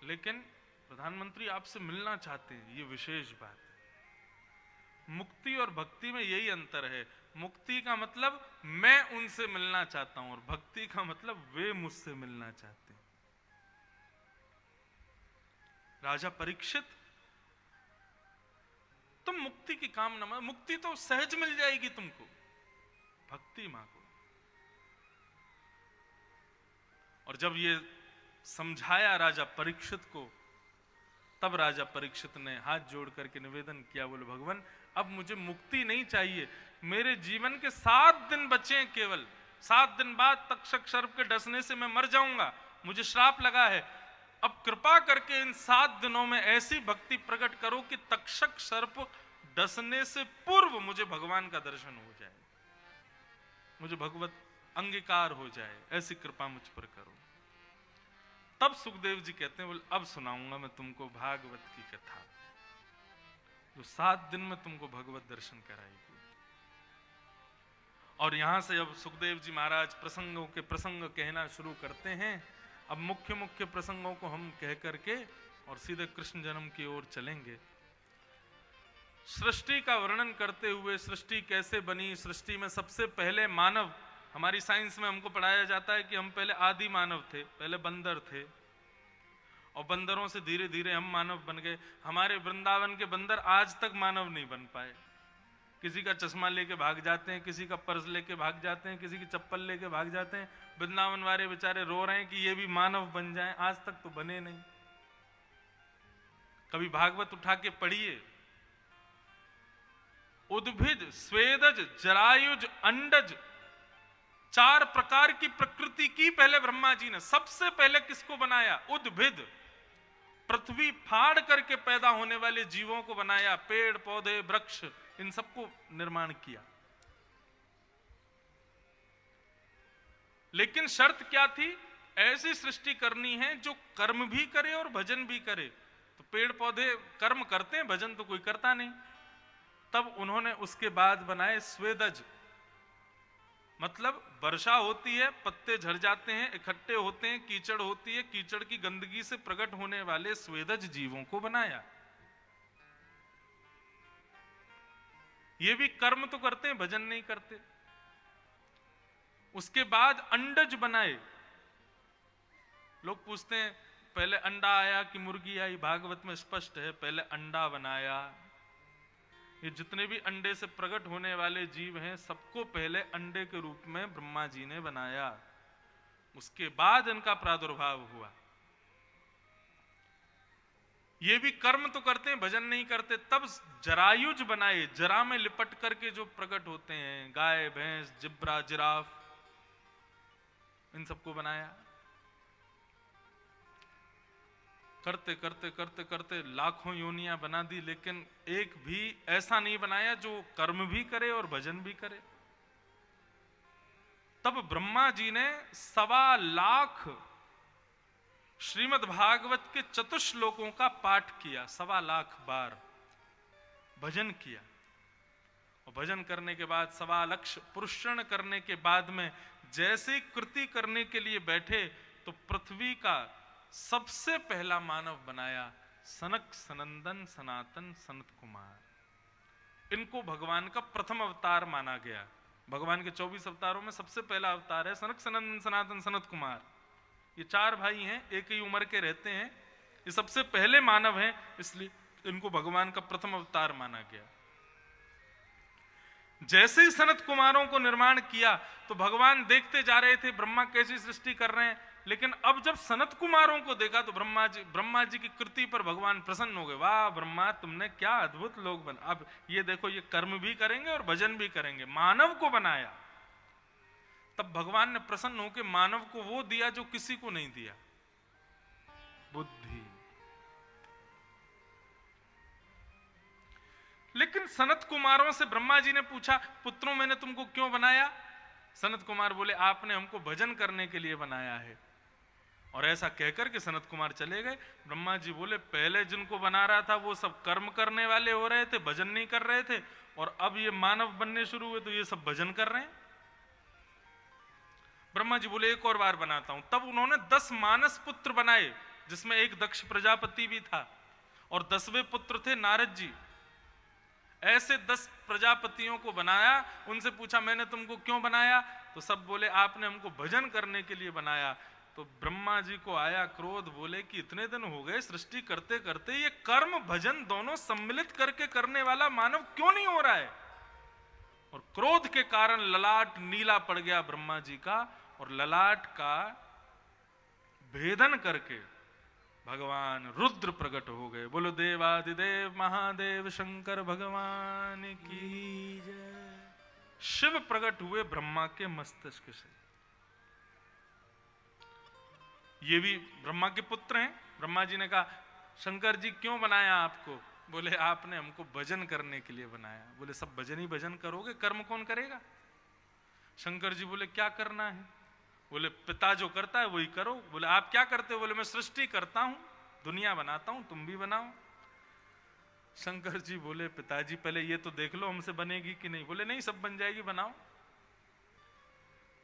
लेकिन प्रधानमंत्री आपसे मिलना चाहते हैं, ये विशेष बात है। मुक्ति और भक्ति में यही अंतर है। मुक्ति का मतलब मैं उनसे मिलना चाहता हूं, और भक्ति का मतलब वे मुझसे मिलना चाहते हैं। राजा परीक्षित, तुम मुक्ति की कामना मत, मुक्ति तो सहज मिल जाएगी तुमको, भक्ति मांगो। और जब ये समझाया राजा परीक्षित को, तब राजा परीक्षित ने हाथ जोड़ करके निवेदन किया, बोले भगवान अब मुझे मुक्ति नहीं चाहिए, मेरे जीवन के 7 दिन बचे हैं केवल, 7 दिन बाद तक्षक सर्प के डसने से मैं मर जाऊंगा, मुझे श्राप लगा है। अब कृपा करके इन 7 दिनों में ऐसी भक्ति प्रकट करो कि तक्षक सर्प डसने से पूर्व मुझे भगवान का दर्शन हो जाए, मुझे भगवत अंगीकार हो जाए, ऐसी कृपा मुझ पर करो। तब सुखदेव जी कहते हैं, बोले अब सुनाऊंगा मैं तुमको भागवत की कथा, जो 7 दिन में तुमको भगवत दर्शन कराएगी। और यहां से अब सुखदेव जी महाराज प्रसंगों के प्रसंग कहना शुरू करते हैं। अब मुख्य मुख्य प्रसंगों को हम कह करके और सीधे कृष्ण जन्म की ओर चलेंगे। सृष्टि का वर्णन करते हुए, सृष्टि कैसे बनी, सृष्टि में सबसे पहले मानव, हमारी साइंस में हमको पढ़ाया जाता है कि हम पहले आदि मानव थे, पहले बंदर थे, और बंदरों से धीरे धीरे हम मानव बन गए। हमारे वृंदावन के बंदर आज तक मानव नहीं बन पाए, किसी का चश्मा लेके भाग जाते हैं, किसी का पर्स लेके भाग जाते हैं, किसी की चप्पल लेके भाग जाते हैं। वृंदावन वाले बेचारे रो रहे हैं कि ये भी मानव बन जाएं, आज तक तो बने नहीं। कभी भागवत उठा के पढ़िए, उद्भिद, स्वेदज, जरायुज, अंडज, 4 प्रकार की प्रकृति की पहले ब्रह्मा जी ने सबसे पहले किसको बनाया? उद्भिद, पृथ्वी फाड़ करके पैदा होने वाले जीवों को बनाया, पेड़ पौधे वृक्ष, इन सबको निर्माण किया। लेकिन शर्त क्या थी? ऐसी सृष्टि करनी है जो कर्म भी करे और भजन भी करे। तो पेड़ पौधे कर्म करते हैं, भजन तो कोई करता नहीं। तब उन्होंने उसके बाद बनाए स्वेदज, मतलब वर्षा होती है, पत्ते झड़ जाते हैं, इकट्ठे होते हैं, कीचड़ होती है, कीचड़ की गंदगी से प्रकट होने वाले स्वेदज जीवों को बनाया। ये भी कर्म तो करते हैं, भजन नहीं करते। उसके बाद अंडज बनाए। लोग पूछते हैं पहले अंडा आया कि मुर्गी आई? भागवत में स्पष्ट है, पहले अंडा बनाया। ये जितने भी अंडे से प्रकट होने वाले जीव हैं, सबको पहले अंडे के रूप में ब्रह्मा जी ने बनाया, उसके बाद इनका प्रादुर्भाव हुआ। ये भी कर्म तो करते हैं, भजन नहीं करते। तब जरायुज बनाए, जरा में लिपट करके जो प्रकट होते हैं, गाय भैंस जिब्रा जिराफ, इन सबको बनाया। करते करते करते करते लाखों योनियां बना दी, लेकिन एक भी ऐसा नहीं बनाया जो कर्म भी करे और भजन भी करे। तब ब्रह्मा जी ने 1.25 लाख श्रीमद् भागवत के चतुश्लोकों का पाठ किया, 1.25 लाख बार भजन किया। और भजन करने के बाद 1.25 लाख पुरुषण करने के बाद में जैसे कृति करने के लिए बैठे तो पृथ्वी का सबसे पहला मानव बनाया सनक सनंदन सनातन सनत कुमार। इनको भगवान का प्रथम अवतार माना गया। भगवान के 24 अवतारों में सबसे पहला अवतार है सनक सनंदन सनातन सनत कुमार। ये 4 भाई हैं, एक ही उम्र के रहते हैं, ये सबसे पहले मानव हैं, इसलिए इनको भगवान का प्रथम अवतार माना गया। जैसे ही सनत कुमारों को निर्माण किया तो भगवान देखते जा रहे थे ब्रह्मा कैसी सृष्टि कर रहे हैं, लेकिन अब जब सनत कुमारों को देखा तो ब्रह्मा जी की कृति पर भगवान प्रसन्न हो गए। वाह ब्रह्मा, तुमने क्या अद्भुत लोग बना। अब ये देखो, ये कर्म भी करेंगे और भजन भी करेंगे, मानव को बनाया। तब भगवान ने प्रसन्न होकर मानव को वो दिया जो किसी को नहीं दिया, बुद्धि। लेकिन सनत कुमारों से ब्रह्मा जी ने पूछा, पुत्रों मैंने तुमको क्यों बनाया? सनत कुमार बोले, आपने हमको भजन करने के लिए बनाया है। और ऐसा कहकर के सनत कुमार चले गए। ब्रह्मा जी बोले, पहले जिनको बना रहा था वो सब कर्म करने वाले हो रहे थे, भजन नहीं कर रहे थे, और अब ये मानव बनने शुरू हुए तो ये सब भजन कर रहे हैं। ब्रह्मा जी बोले, एक और बार बनाता हूं। तब उन्होंने 10 मानस पुत्र बनाए, जिसमें एक दक्ष प्रजापति भी था, और 10वें पुत्र थे नारद जी। ऐसे 10 प्रजापतियों को बनाया। उनसे पूछा, मैंने तुमको क्यों बनाया? तो सब बोले, आपने हमको भजन करने के लिए बनाया। तो ब्रह्मा जी को आया क्रोध, बोले कि इतने दिन हो गए सृष्टि करते करते, ये कर्म भजन दोनों सम्मिलित करके करने वाला मानव क्यों नहीं हो रहा है? और क्रोध के कारण ललाट नीला पड़ गया ब्रह्मा जी का, और ललाट का भेदन करके भगवान रुद्र प्रकट हो गए। बोलो देवादिदेव महादेव शंकर भगवान की जय। शिव प्रकट हुए ब्रह्मा के मस्तिष्क से। ये भी ब्रह्मा के पुत्र हैं। ब्रह्मा जी ने कहा, शंकर जी क्यों बनाया आपको? बोले, आपने हमको भजन करने के लिए बनाया। बोले, सब भजन ही भजन करोगे, कर्म कौन करेगा? शंकर जी बोले, क्या करना है? बोले, पिता जो करता है वही करो। बोले, आप क्या करते हो? बोले, मैं सृष्टि करता हूं, दुनिया बनाता हूं, तुम भी बनाओ। शंकर जी बोले, पिताजी पहले ये तो देख लो हमसे बनेगी कि नहीं। बोले, नहीं, सब बन जाएगी, बनाओ।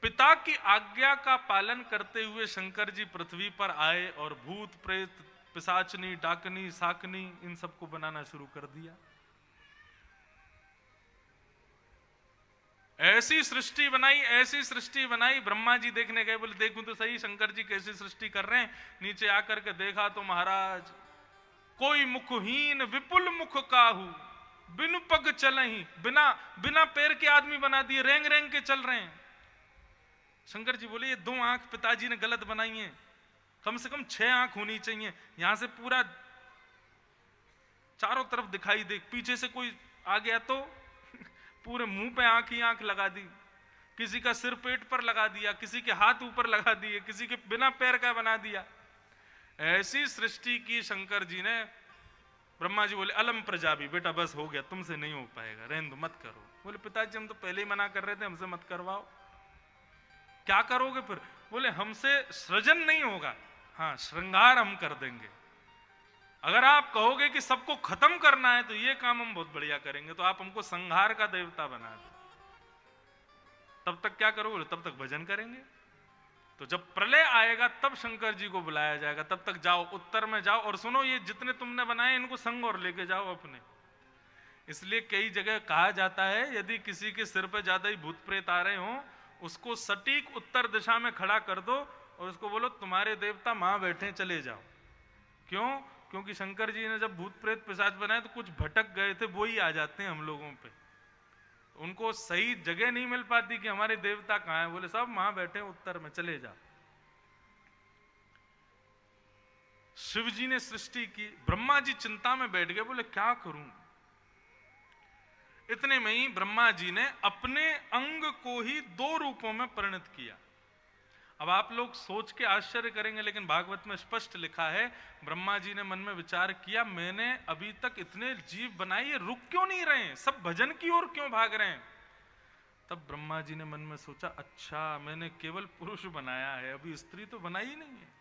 पिता की आज्ञा का पालन करते हुए शंकर जी पृथ्वी पर आए और भूत प्रेत पिशाचनी डाकनी साकनी इन सबको बनाना शुरू कर दिया। ऐसी सृष्टि बनाई, ऐसी सृष्टि बनाई। ब्रह्मा जी देखने गए, बोले, देखूं तो सही शंकर जी कैसी सृष्टि कर रहे हैं। नीचे आकर के देखा तो महाराज, कोई मुखहीन विपुल मुख काहू, बिनु पग चलहि, बिना पैर के आदमी बना दिए, रेंग रेंग के चल रहे हैं। शंकर जी बोले, ये 2 आंख पिताजी ने गलत बनाई हैं, कम से कम 6 आंख होनी चाहिए। यहां से पूरा चारों तरफ दिखाई दे, पीछे से कोई आ गया तो पूरे मुंह पे आंख ही आंख लगा दी, किसी का सिर पेट पर लगा दिया, किसी के हाथ ऊपर लगा दिए, किसी के बिना पैर का बना दिया। ऐसी सृष्टि की शंकर जी ने। ब्रह्मा जी बोले, अलम प्रजापि, बेटा बस हो गया, तुमसे नहीं हो पाएगा, रहने दो, मत करो। बोले, पिताजी हम तो पहले ही मना कर रहे थे, हमसे मत करवाओ। क्या करोगे फिर? बोले, हमसे सृजन नहीं होगा, हाँ श्रृंगार हम कर देंगे। अगर आप कहोगे कि सबको खत्म करना है तो ये काम हम बहुत बढ़िया करेंगे, तो आप हमको संहार का देवता बना दो। तब तक क्या करोगे? तब तक भजन करेंगे। तो जब प्रलय आएगा तब शंकर जी को बुलाया जाएगा, तब तक जाओ, उत्तर में जाओ और सुनो, ये जितने तुमने बनाए इनको संग और लेके जाओ अपने। इसलिए कई जगह कहा जाता है, यदि किसी के सिर पर ज्यादा ही भूत प्रेत आ रहे हो, उसको सटीक उत्तर दिशा में खड़ा कर दो और उसको बोलो, तुम्हारे देवता वहां बैठे, चले जाओ। क्यों? क्योंकि शंकर जी ने जब भूत प्रेत पिशाच बनाए तो कुछ भटक गए थे, वो ही आ जाते हैं हम लोगों पे। उनको सही जगह नहीं मिल पाती कि हमारे देवता कहाँ हैं। बोले, सब वहां बैठे उत्तर में, चले जाओ। शिव जी ने सृष्टि की, ब्रह्मा जी चिंता में बैठ गए, बोले क्या करूं। इतने में ही ब्रह्मा जी ने अपने अंग को ही 2 रूपों में परिणत किया। अब आप लोग सोच के आश्चर्य करेंगे, लेकिन भागवत में स्पष्ट लिखा है, ब्रह्मा जी ने मन में विचार किया, मैंने अभी तक इतने जीव बनाए, ये रुक क्यों नहीं रहे हैं, सब भजन की ओर क्यों भाग रहे हैं। तब ब्रह्मा जी ने मन में सोचा, अच्छा मैंने केवल पुरुष बनाया है, अभी स्त्री तो बनाई ही नहीं है।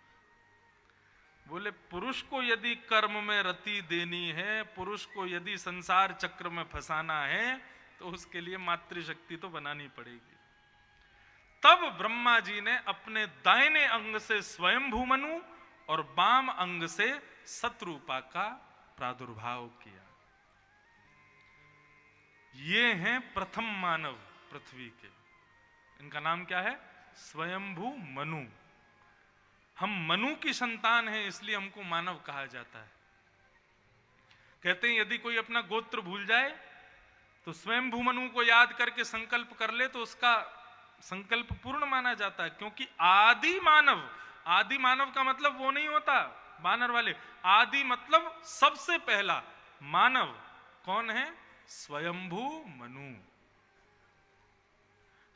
बोले पुरुष को यदि कर्म में रति देनी है, पुरुष को यदि संसार चक्र में फंसाना है, तो उसके लिए मातृशक्ति तो बनानी पड़ेगी। तब ब्रह्मा जी ने अपने दाहिने अंग से स्वयंभू मनु और बाम अंग से सतरूपा का प्रादुर्भाव किया। ये हैं प्रथम मानव पृथ्वी के। इनका नाम क्या है? स्वयंभू मनु। हम मनु की संतान हैं, इसलिए हमको मानव कहा जाता है। कहते हैं यदि कोई अपना गोत्र भूल जाए तो स्वयंभू मनु को याद करके संकल्प कर ले तो उसका संकल्प पूर्ण माना जाता है, क्योंकि आदि मानव का मतलब वो नहीं होता बानर वाले, आदि मतलब सबसे पहला मानव कौन है? स्वयंभू मनु।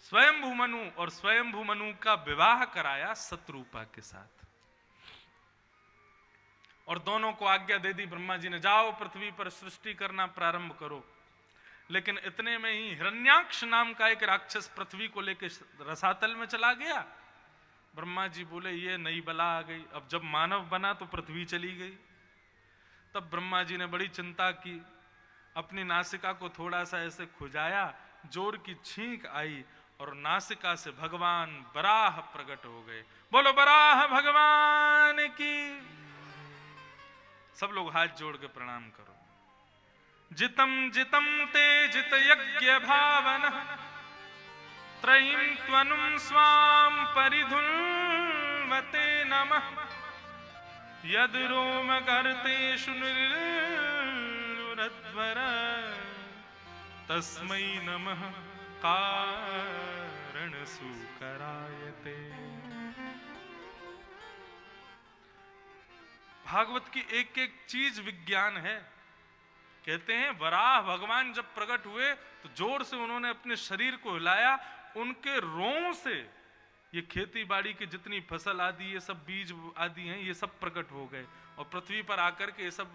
स्वयंभू मनु और स्वयंभू मनु का विवाह कराया सतरूपा के साथ, और दोनों को आज्ञा दे दी ब्रह्मा जी ने, जाओ पृथ्वी पर सृष्टि करना प्रारंभ करो। लेकिन इतने में ही हिरण्याक्ष नाम का एक राक्षस पृथ्वी को लेकर रसातल में चला गया। ब्रह्मा जी बोले ये नई बला आ गई, अब जब मानव बना तो पृथ्वी चली गई। तब ब्रह्मा जी ने बड़ी चिंता की, अपनी नासिका को थोड़ा सा ऐसे खुजाया, जोर की छींक आई और नासिका से भगवान बराह प्रकट हो गए। बोलो बराह भगवान की। सब लोग हाथ जोड़ के प्रणाम करो। जितम जितम ते जित यज्ञ भावन त्रयीं त्वनुं स्वाम परिधुन्वते नमः यद रोम कर्तेषु निरुद्धवर तस्मै नमः कारण सुकरायते। भागवत की एक एक चीज विज्ञान है। कहते हैं वराह भगवान जब प्रकट हुए तो जोर से उन्होंने अपने शरीर को हिलाया, उनके रों से ये खेती बाड़ी की जितनी फसल आदि ये सब बीज आदि हैं ये सब प्रकट हो गए और पृथ्वी पर आकर के ये सब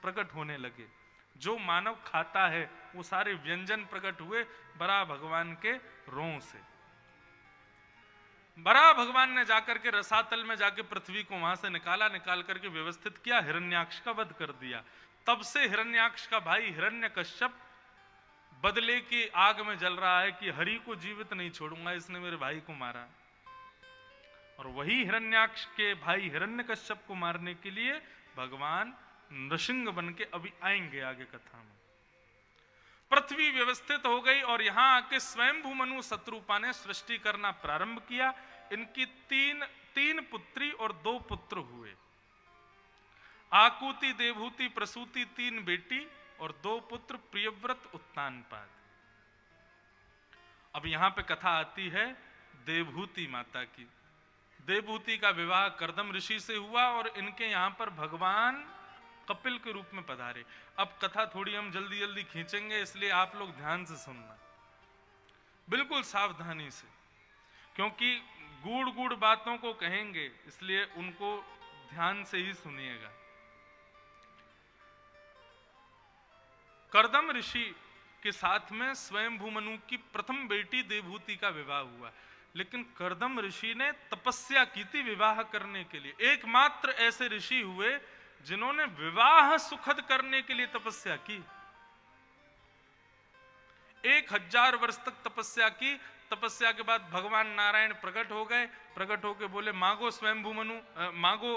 प्रकट होने लगे। जो मानव खाता है वो सारे व्यंजन प्रकट हुए बराह भगवान के रों से। बराह भगवान ने जाकर के रसातल में जाके पृथ्वी को वहां से निकाल करके व्यवस्थित किया, हिरण्याक्ष का वध कर दिया। तब से हिरण्याक्ष का भाई हिरण्यकश्यप बदले की आग में जल रहा है कि हरि को जीवित नहीं छोड़ूंगा, इसने मेरे भाई को मारा। और वही हिरण्याक्ष के भाई हिरण्यकश्यप को मारने के लिए भगवान नृसिंह बन के अभी आएंगे आगे कथा में। पृथ्वी व्यवस्थित हो गई और यहां आके स्वयंभू मनु सतरूपा ने सृष्टि करना प्रारंभ किया। इनकी तीन पुत्री और 2 पुत्र हुए। आकुति, देवहूति, प्रसूति 3 बेटी और 2 पुत्र प्रियव्रत, उत्तानपाद। अब यहां पे कथा आती है देवहूति माता की। देवहूति का विवाह कर्दम ऋषि से हुआ और इनके यहां पर भगवान कपिल के रूप में पधारे। अब कथा थोड़ी हम जल्दी जल्दी खींचेंगे, इसलिए आप लोग ध्यान से सुनना, बिल्कुल सावधानी से, क्योंकि गूढ़ गूढ़ बातों को कहेंगे, इसलिए उनको ध्यान से ही सुनिएगा। कर्दम ऋषि के साथ में स्वयंभू मनु की प्रथम बेटी देवहूति का विवाह हुआ, लेकिन कर्दम ऋषि ने तपस्या की थी विवाह करने के लिए। एकमात्र ऐसे ऋषि हुए जिन्होंने विवाह सुखद करने के लिए तपस्या की। 1000 वर्ष तक तपस्या की। तपस्या के बाद भगवान नारायण प्रकट हो गए। प्रकट होके बोले मांगो स्वयंभू मनु, मांगो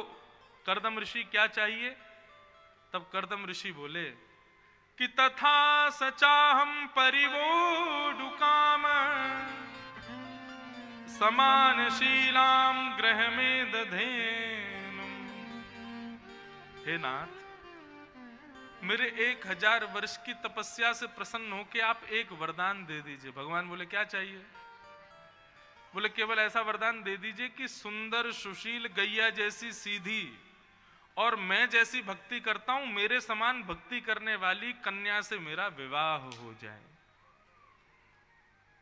कर्दम ऋषि क्या चाहिए। तब कर्दम ऋषि बोले कि तथा सचाहम परिवोडुकाम समानशीलाम ग्रह में दधेनुम। हे नाथ, मेरे 1000 वर्ष की तपस्या से प्रसन्न होकर आप एक वरदान दे दीजिए। भगवान बोले क्या चाहिए। बोले केवल ऐसा वरदान दे दीजिए कि सुंदर सुशील गैया जैसी सीधी और मैं जैसी भक्ति करता हूं, मेरे समान भक्ति करने वाली कन्या से मेरा विवाह हो जाए।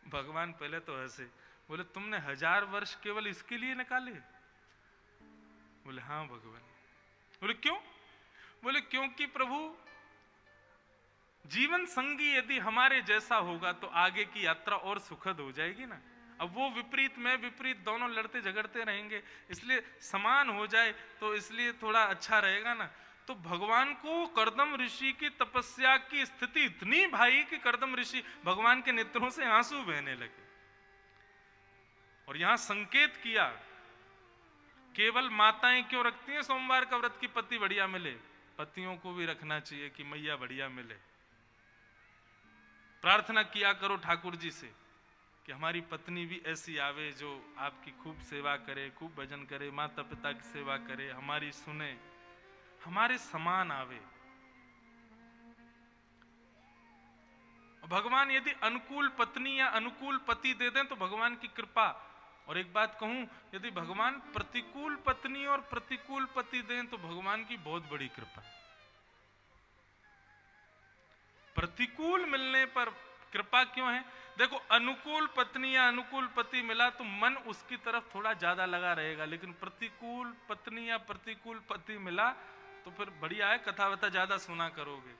भगवान पहले तो हंसे, बोले तुमने 1000 वर्ष केवल इसके लिए निकाले? बोले हाँ भगवान। बोले क्यों? बोले क्योंकि प्रभु जीवन संगी यदि हमारे जैसा होगा तो आगे की यात्रा और सुखद हो जाएगी ना। अब वो विपरीत मैं विपरीत दोनों लड़ते झगड़ते रहेंगे, इसलिए समान हो जाए तो इसलिए थोड़ा अच्छा रहेगा ना। तो भगवान को कर्दम ऋषि की तपस्या की स्थिति इतनी भाई कि कर्दम ऋषि भगवान के नेत्रों से आंसू बहने लगे। और यहां संकेत किया, केवल माताएं क्यों रखती हैं सोमवार का व्रत की पति बढ़िया मिले, पतियों को भी रखना चाहिए कि मैया बढ़िया मिले। प्रार्थना किया करो ठाकुर जी से कि हमारी पत्नी भी ऐसी आवे जो आपकी खूब सेवा करे, खूब भजन करे, माता पिता की सेवा करे, हमारी सुने, हमारे समान आवे। भगवान यदि अनुकूल पत्नी या अनुकूल पति दे दें तो भगवान की कृपा। और एक बात कहूं, यदि भगवान प्रतिकूल पत्नी और प्रतिकूल पति दें तो भगवान की बहुत बड़ी कृपा। प्रतिकूल मिलने पर कृपा क्यों है? देखो, अनुकूल पत्नी या अनुकूल पति मिला तो मन उसकी तरफ थोड़ा ज्यादा लगा रहेगा, लेकिन प्रतिकूल पत्नी या प्रतिकूल पति मिला तो फिर बढ़िया है, कथा वथा ज्यादा सुना करोगे।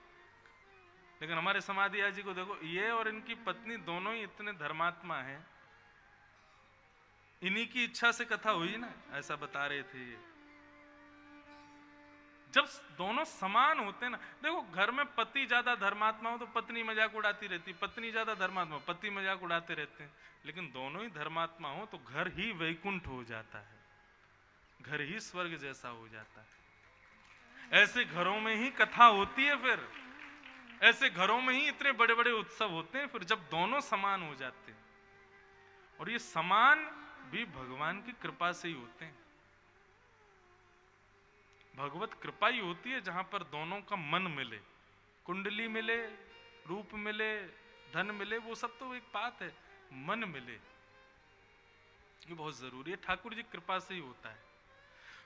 लेकिन हमारे समाधिया जी को देखो, ये और इनकी पत्नी दोनों ही इतने धर्मात्मा हैं, इन्हीं की इच्छा से कथा हुई ना, ऐसा बता रहे थे ये। जब दोनों समान होते हैं ना, देखो घर में पति ज्यादा धर्मात्मा हो तो पत्नी मजाक उड़ाती रहती, पत्नी ज्यादा धर्मात्मा पति मजाक उड़ाते रहते हैं। लेकिन दोनों ही धर्मात्मा हो तो घर ही वैकुंठ हो जाता है, घर ही स्वर्ग जैसा हो जाता है। ऐसे घरों में ही कथा होती है, फिर ऐसे घरों में ही इतने बड़े बड़े उत्सव होते हैं, फिर जब दोनों समान हो जाते हैं। और ये समान भी भगवान की कृपा से ही होते हैं। भगवत कृपा ही होती है जहां पर दोनों का मन मिले, कुंडली मिले, रूप मिले, धन मिले, वो सब तो एक बात है, मन मिले ये बहुत जरूरी है। ठाकुर जी कृपा से ही होता है।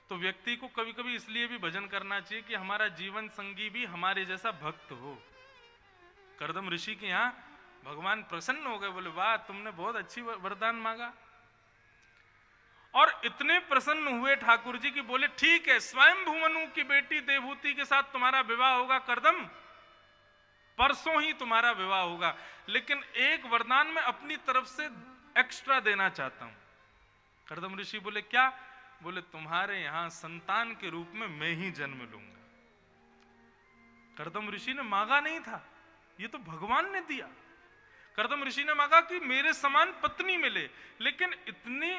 तो व्यक्ति को कभी कभी इसलिए भी भजन करना चाहिए कि हमारा जीवन संगी भी हमारे जैसा भक्त हो। कर्दम ऋषि के यहाँ भगवान प्रसन्न हो गए, बोले वाह तुमने बहुत अच्छी वरदान मांगा। और इतने प्रसन्न हुए ठाकुर जी की बोले ठीक है, स्वयं भुवनु की बेटी देवहूति के साथ तुम्हारा विवाह होगा कर्दम, परसों ही तुम्हारा विवाह होगा। लेकिन एक वरदान मैं अपनी तरफ से एक्स्ट्रा देना चाहता हूं। कर्दम ऋषि बोले क्या? बोले तुम्हारे यहां संतान के रूप में मैं ही जन्म लूंगा। कर्दम ऋषि ने मांगा नहीं था, ये तो भगवान ने दिया। कर्दम ऋषि ने मांगा कि मेरे समान पत्नी मिले, लेकिन इतनी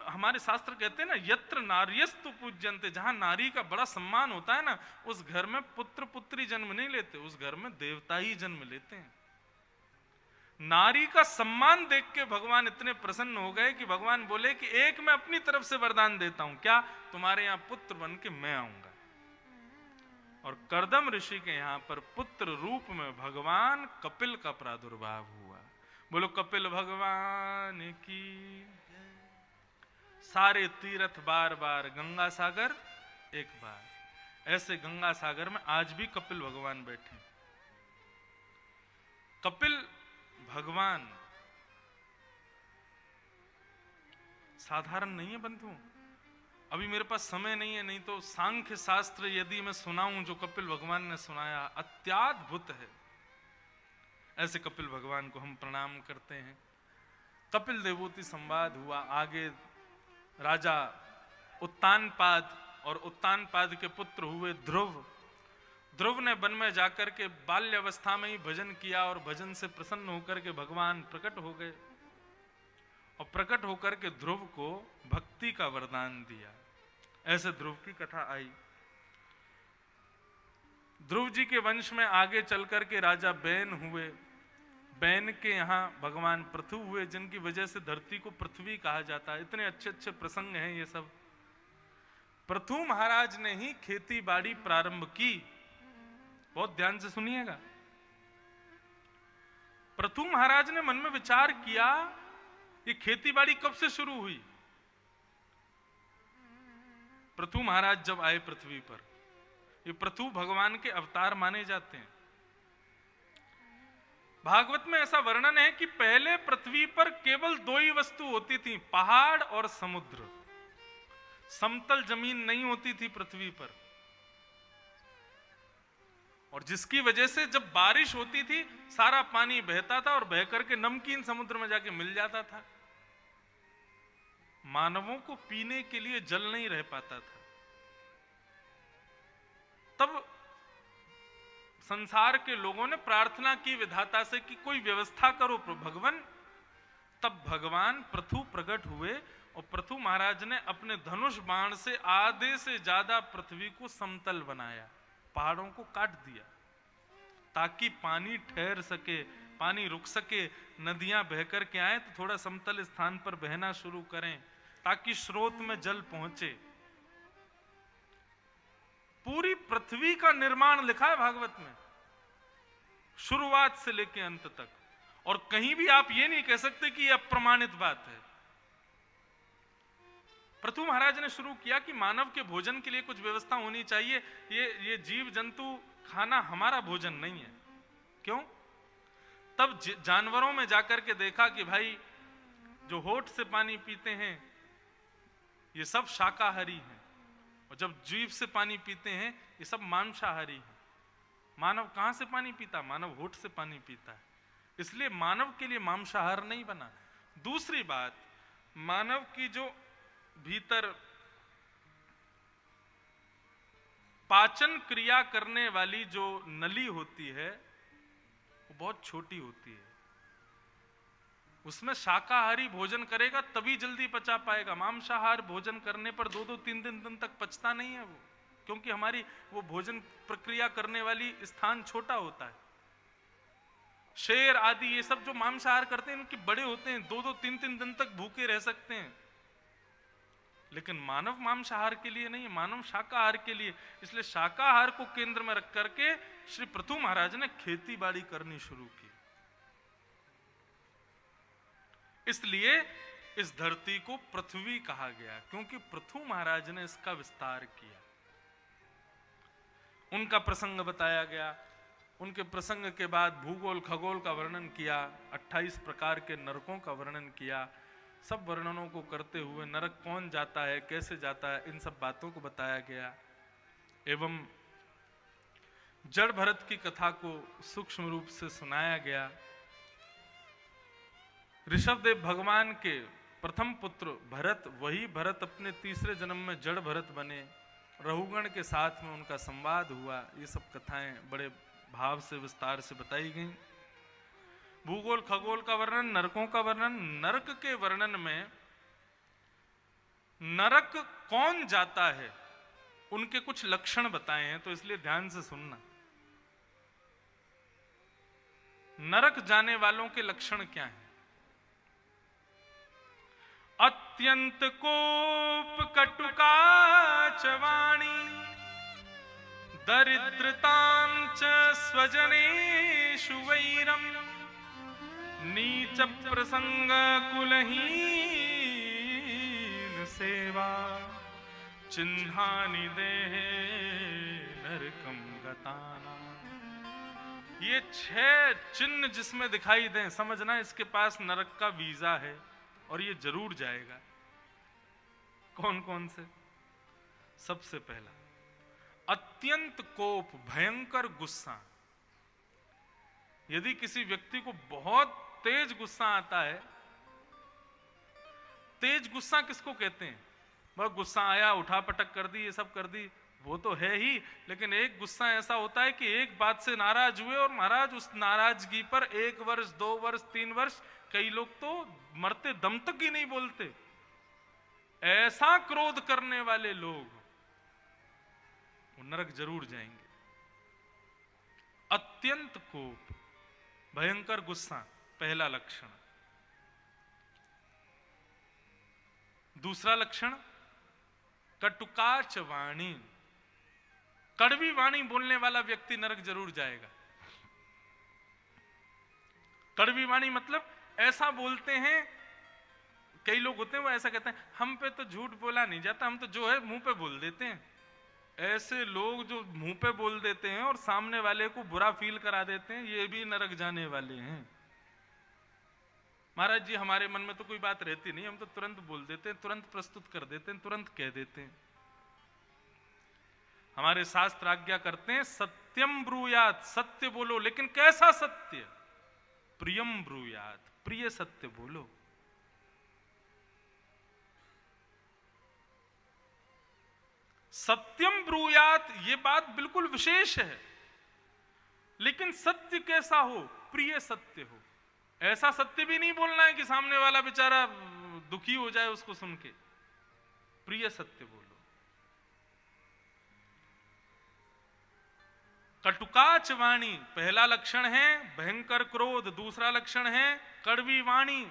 हमारे शास्त्र कहते हैं ना, यत्र नार्यस्तु पूज्यन्ते, जहां नारी का बड़ा सम्मान होता है ना, उस घर में पुत्र पुत्री जन्म नहीं लेते, उस घर में देवता ही जन्म लेते हैं। नारी का सम्मान देख के भगवान इतने प्रसन्न हो गए कि भगवान बोले कि एक मैं अपनी तरफ से वरदान देता हूं, क्या? तुम्हारे यहां पुत्र बन के मैं आऊंगा। और कर्दम ऋषि के यहां पर पुत्र रूप में भगवान कपिल का प्रादुर्भाव हुआ। बोलो कपिल भगवान की। सारे तीर्थ बार बार, गंगा सागर एक बार। ऐसे गंगा सागर में आज भी कपिल भगवान बैठे। कपिल भगवान साधारण नहीं है बंधु। अभी मेरे पास समय नहीं है, नहीं तो सांख्य शास्त्र यदि मैं सुनाऊं जो कपिल भगवान ने सुनाया, अत्याद्भुत है। ऐसे कपिल भगवान को हम प्रणाम करते हैं। कपिल देवहूति संवाद हुआ, आगे राजा उत्तानपाद और उत्तानपाद के पुत्र हुए ध्रुव। ध्रुव ने वन में जाकर के बाल्यावस्था में ही भजन किया और भजन से प्रसन्न होकर के भगवान प्रकट हो गए और प्रकट होकर के ध्रुव को भक्ति का वरदान दिया। ऐसे ध्रुव की कथा आई। ध्रुव जी के वंश में आगे चलकर के राजा बैन हुए। बैन के यहाँ भगवान पृथु हुए, जिनकी वजह से धरती को पृथ्वी कहा जाता है। इतने अच्छे अच्छे प्रसंग हैं ये सब। पृथु महाराज ने ही खेती बाड़ी प्रारंभ की। बहुत ध्यान से सुनिएगा। पृथु महाराज ने मन में विचार किया ये खेती बाड़ी कब से शुरू हुई। पृथु महाराज जब आए पृथ्वी पर, ये पृथु भगवान के अवतार माने जाते हैं। भागवत में ऐसा वर्णन है कि पहले पृथ्वी पर केवल दो ही वस्तु होती थी, पहाड़ और समुद्र। समतल जमीन नहीं होती थी पृथ्वी पर, और जिसकी वजह से जब बारिश होती थी सारा पानी बहता था और बह करके नमकीन समुद्र में जाके मिल जाता था। मानवों को पीने के लिए जल नहीं रह पाता था। तब संसार के लोगों ने प्रार्थना की विधाता से कि कोई व्यवस्था करो भगवान। तब भगवान पृथु प्रकट हुए और पृथु महाराज ने अपने धनुष बाण से आधे से ज्यादा पृथ्वी को समतल बनाया, पहाड़ों को काट दिया ताकि पानी ठहर सके, पानी रुक सके, नदियां बहकर के आए तो थोड़ा समतल स्थान पर बहना शुरू करें ताकि स्रोत में जल पहुंचे। पूरी पृथ्वी का निर्माण लिखा है भागवत में, शुरुआत से लेकर अंत तक, और कहीं भी आप ये नहीं कह सकते कि यह अप्रमाणित बात है। पृथु महाराज ने शुरू किया कि मानव के भोजन के लिए कुछ व्यवस्था होनी चाहिए। ये जीव जंतु खाना हमारा भोजन नहीं है। क्यों? तब जानवरों में जाकर के देखा कि भाई जो होठ से पानी पीते हैं ये सब शाकाहारी हैं, और जब जीभ से पानी पीते हैं ये सब मांसाहारी हैं। मानव कहां से पानी पीता? मानव होठ से पानी पीता है, इसलिए मानव के लिए मांसाहार नहीं बना। दूसरी बात, मानव की जो भीतर पाचन क्रिया करने वाली जो नली होती है वो बहुत छोटी होती है। उसमें शाकाहारी भोजन करेगा तभी जल्दी पचा पाएगा। मांसाहार भोजन करने पर 2-3 दिन तक पचता नहीं है वो, क्योंकि हमारी वो भोजन प्रक्रिया करने वाली स्थान छोटा होता है। शेर आदि ये सब जो मांसाहार करते हैं इनके बड़े होते हैं, 2-3 दिन तक भूखे रह सकते हैं। लेकिन मानव मांसाहार के लिए नहीं, मानव शाकाहार के लिए। इसलिए शाकाहार को केंद्र में रख करके श्री पृथु महाराज ने खेती बाड़ी करनी शुरू की। इसलिए इस धरती को पृथ्वी कहा गया, क्योंकि पृथु महाराज ने इसका विस्तार किया। उनका प्रसंग बताया गया। उनके प्रसंग के बाद भूगोल खगोल का वर्णन किया, 28 प्रकार के नरकों का वर्णन किया। सब वर्णनों को करते हुए नरक कौन जाता है, कैसे जाता है, इन सब बातों को बताया गया। एवं जड़ भरत की कथा को सूक्ष्म रूप से सुनाया गया। ऋषभदेव भगवान के प्रथम पुत्र भरत, वही भरत अपने तीसरे जन्म में जड़ भरत बने। रहुगण के साथ में उनका संवाद हुआ। ये सब कथाएं बड़े भाव से विस्तार से बताई गई। भूगोल खगोल का वर्णन, नरकों का वर्णन। नरक के वर्णन में नरक कौन जाता है उनके कुछ लक्षण बताए हैं, तो इसलिए ध्यान से सुनना। नरक जाने वालों के लक्षण क्या हैं? अत्यंत कोप कटुकाच वाणी, दरिद्रतां च स्वजनेषु वैरम, नीच प्रसंग कुलहीन सेवा, चिन्हानि देहे नरकम गताना। ये 6 चिन्ह जिसमें दिखाई दें, समझना इसके पास नरक का वीजा है और ये जरूर जाएगा। कौन कौन से? सबसे पहला, अत्यंत कोप, भयंकर गुस्सा। यदि किसी व्यक्ति को बहुत तेज गुस्सा आता है, तेज गुस्सा किसको कहते हैं? बहुत गुस्सा आया, उठा पटक कर दी, ये सब कर दी, वो तो है ही। लेकिन एक गुस्सा ऐसा होता है कि एक बात से नाराज हुए और महाराज उस नाराजगी पर 1 वर्ष 2 वर्ष 3 वर्ष, कई लोग तो मरते दम तक ही नहीं बोलते। ऐसा क्रोध करने वाले लोग वो नरक जरूर जाएंगे। अत्यंत कोप, भयंकर गुस्सा, पहला लक्षण। दूसरा लक्षण, कटुकाच वाणी, कड़वी वाणी बोलने वाला व्यक्ति नरक जरूर जाएगा। कड़वी वाणी मतलब ऐसा बोलते हैं, कई लोग होते हैं वो ऐसा कहते हैं, हम पे तो झूठ बोला नहीं जाता, हम तो जो है मुंह पे बोल देते हैं। ऐसे लोग जो मुंह पे बोल देते हैं और सामने वाले को बुरा फील करा देते हैं, ये भी नरक जाने वाले हैं। महाराज जी हमारे मन में तो कोई बात रहती नहीं, हम तो तुरंत बोल देते हैं, तुरंत प्रस्तुत कर देते हैं, तुरंत कह देते हैं। हमारे शास्त्र आज्ञा करते हैं सत्यम ब्रूयात, सत्य बोलो, लेकिन कैसा सत्य? प्रियम ब्रूयात, प्रिय सत्य बोलो। सत्यम ब्रूयात, ये बात बिल्कुल विशेष है, लेकिन सत्य कैसा हो? प्रिय सत्य हो। ऐसा सत्य भी नहीं बोलना है कि सामने वाला बेचारा दुखी हो जाए उसको सुन के। प्रिय सत्य बोलो। कटुकाच वाणी पहला लक्षण है, भयंकर क्रोध दूसरा लक्षण है, कड़वी वाणी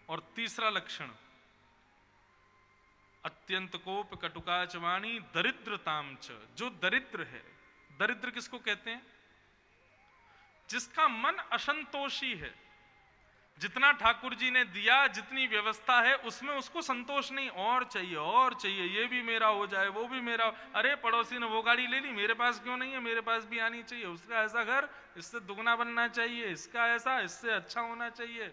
और तीसरा लक्षण अत्यंत कोप कटुकाच वाणी दरिद्रताम च, जो दरिद्र है। दरिद्र किसको कहते हैं? जिसका मन असंतोषी है। जितना ठाकुर जी ने दिया, जितनी व्यवस्था है उसमें उसको संतोष नहीं, और चाहिए और चाहिए, ये भी मेरा हो जाए, वो भी मेरा। अरे पड़ोसी ने वो गाड़ी ले ली, मेरे पास क्यों नहीं है? मेरे पास भी आनी चाहिए। उसका ऐसा घर, इससे दुगना बनना चाहिए, इसका ऐसा, इससे अच्छा होना चाहिए।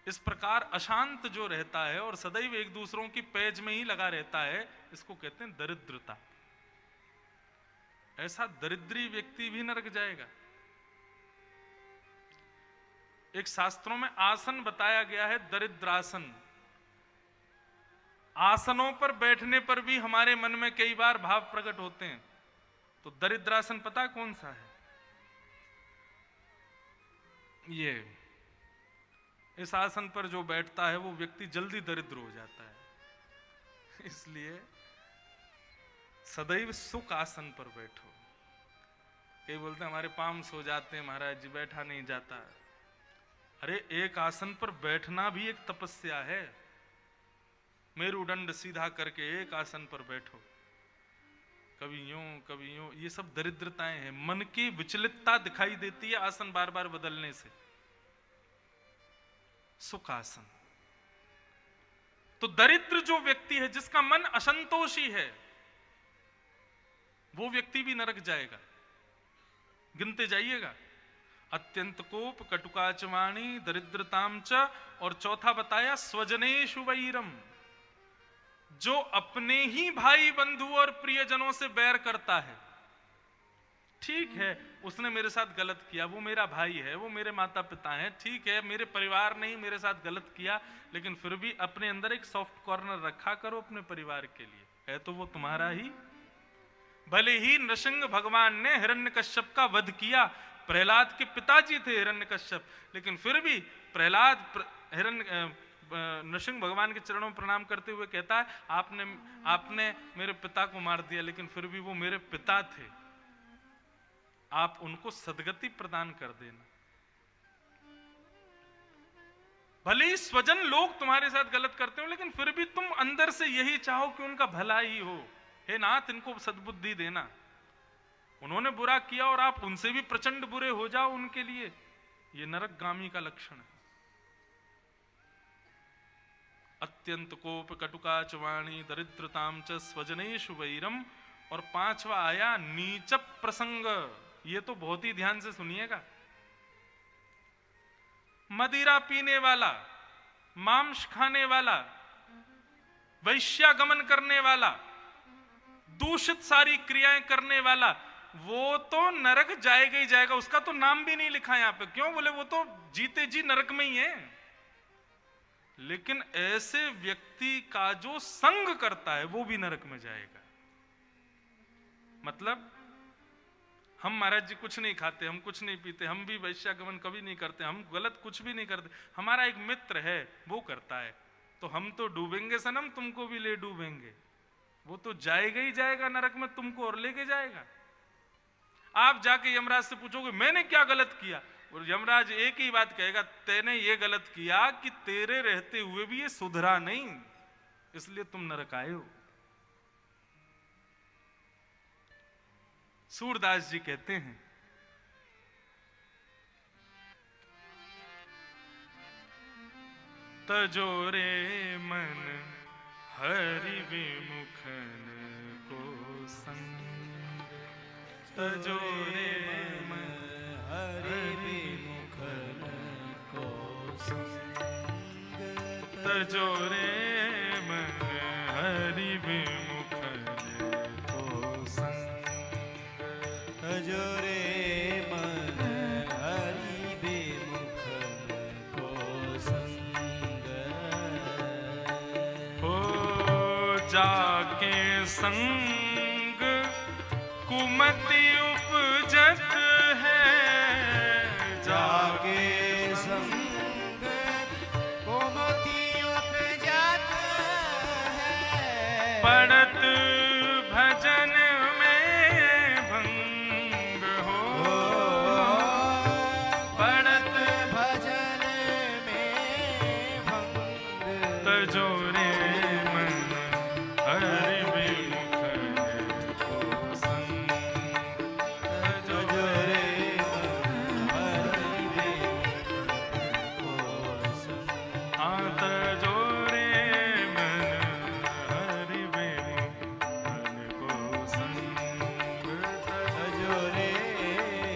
इस प्रकार अशांत जो रहता है और सदैव एक दूसरों की पेज में ही लगा रहता है, इसको कहते हैं दरिद्रता। ऐसा दरिद्री व्यक्ति भी नरक जाएगा। एक शास्त्रों में आसन बताया गया है, दरिद्रासन। आसनों पर बैठने पर भी हमारे मन में कई बार भाव प्रकट होते हैं। तो दरिद्रासन पता कौन सा है? ये इस आसन पर जो बैठता है वो व्यक्ति जल्दी दरिद्र हो जाता है। इसलिए सदैव सुख आसन पर बैठो। कई बोलते हैं हमारे पाम सो जाते हैं महाराज जी, बैठा नहीं जाता। अरे एक आसन पर बैठना भी एक तपस्या है। मेरुदंड सीधा करके एक आसन पर बैठो, कभी यूं कभी यूं, ये सब दरिद्रताएं हैं। मन की विचलितता दिखाई देती है आसन बार बार बदलने से। सुखासन। तो दरिद्र जो व्यक्ति है, जिसका मन असंतोषी है, वो व्यक्ति भी नरक जाएगा। गिनते जाइएगा, अत्यंत कोप कटुकाच वाणी दरिद्रताम च, और चौथा बताया स्वजनेषु वैरम, जो अपने ही भाई बंधु और प्रियजनों से बैर करता है। ठीक है, उसने मेरे साथ गलत किया, वो मेरा भाई है, वो मेरे माता पिता हैं, ठीक है, मेरे परिवार ने ही मेरे साथ गलत किया, लेकिन फिर भी अपने अंदर एक सॉफ्ट कॉर्नर रखा करो अपने परिवार के लिए। है तो वो तुम्हारा ही। भले ही नृसिंह भगवान ने हिरण्यकश्यप का वध किया, प्रहलाद के पिताजी थे हिरण्यकश्यप, लेकिन फिर भी प्रहलाद नृसिंह भगवान के चरणों में प्रणाम करते हुए कहता है, आपने मेरे पिता को मार दिया, लेकिन फिर भी वो मेरे पिता थे, आप उनको सदगति प्रदान कर देना। भले ही स्वजन लोग तुम्हारे साथ गलत करते हो, लेकिन फिर भी तुम अंदर से यही चाहो कि उनका भला ही हो। हे नाथ, इनको सद्बुद्धि देना। उन्होंने बुरा किया और आप उनसे भी प्रचंड बुरे हो जाओ उनके लिए, यह नरकगामी का लक्षण है। अत्यंत कोप कटुकाच वाणी दरिद्रताम च स्वजनेषु वैरम। और पांचवा आया नीच प्रसंग। ये तो बहुत ही ध्यान से सुनिएगा। मदिरा पीने वाला, मांस खाने वाला, वैश्यागमन करने वाला, दूषित सारी क्रियाएं करने वाला, वो तो नरक जाएगा ही जाएगा। उसका तो नाम भी नहीं लिखा यहां पे। क्यों? बोले वो तो जीते जी नरक में ही है। लेकिन ऐसे व्यक्ति का जो संग करता है वो भी नरक में जाएगा। मतलब हम महाराज जी कुछ नहीं खाते, हम कुछ नहीं पीते, हम भी वैश्यागमन कभी नहीं करते, हम गलत कुछ भी नहीं करते, हमारा एक मित्र है वो करता है, तो हम तो डूबेंगे सनम, तुमको भी ले डूबेंगे। वो तो जाएगा ही जाएगा नरक में, तुमको और लेके जाएगा। आप जाके यमराज से पूछोगे मैंने क्या गलत किया, और यमराज एक ही बात कहेगा, तेने ये गलत किया कि तेरे रहते हुए भी ये सुधरा नहीं, इसलिए तुम नरक आए हो। सूरदास जी कहते हैं, तजोरे मन हरि विमुखन को संग, तजोरे मन हरि विमुखन को संग, तजोरे मन हरि विमुखन को संग, तजोरे मन हरि विमुखन को संग, हो जाके संग कुमति उपजत है, जाके संग कुमति उपजत है, पड़त भजन में भंग हो, पड़त भजन में भंग, तजोरे मन हरि विमुखन को संग, तजोरे मन हरि विमुखन को संग, हाँ तजोरे मन हरि विमुखन को संग, तजोरे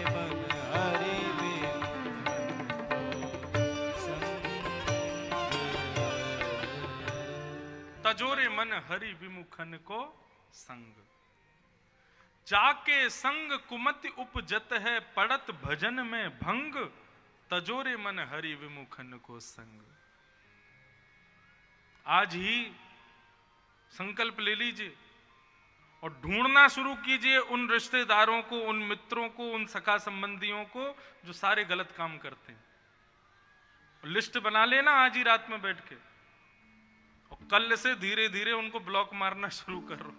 मन हरि विमुखन को संग, तजोरे मन हरि विमुखन को संग, जाके संग कुमति उपजत है, पड़त भजन में भंग, तजोरे मन हरि विमुखन को संग। आज ही संकल्प ले लीजिए और ढूंढना शुरू कीजिए उन रिश्तेदारों को, उन मित्रों को, उन सखा संबंधियों को जो सारे गलत काम करते हैं। लिस्ट बना लेना आज ही रात में बैठ के, और कल से धीरे धीरे उनको ब्लॉक मारना शुरू करो,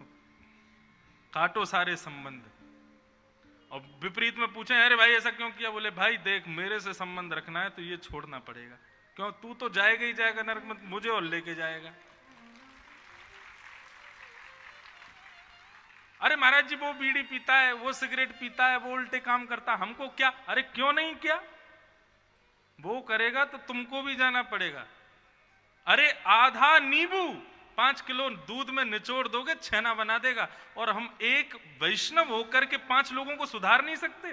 काटो सारे संबंध। और विपरीत में पूछे, अरे भाई ऐसा क्यों किया? बोले भाई देख, मेरे से संबंध रखना है तो ये छोड़ना पड़ेगा। क्यों? तू तो जाएगा ही जाएगा नरक में, मुझे और लेके जाएगा। अरे महाराज जी वो बीड़ी पीता है, वो सिगरेट पीता है, वो उल्टे काम करता है, हमको क्या? अरे क्यों नहीं किया? वो करेगा तो तुमको भी जाना पड़ेगा। अरे आधा नींबू 5 किलो दूध में निचोड़ दोगे, छेना बना देगा। और हम एक वैष्णव होकर के 5 लोगों को सुधार नहीं सकते?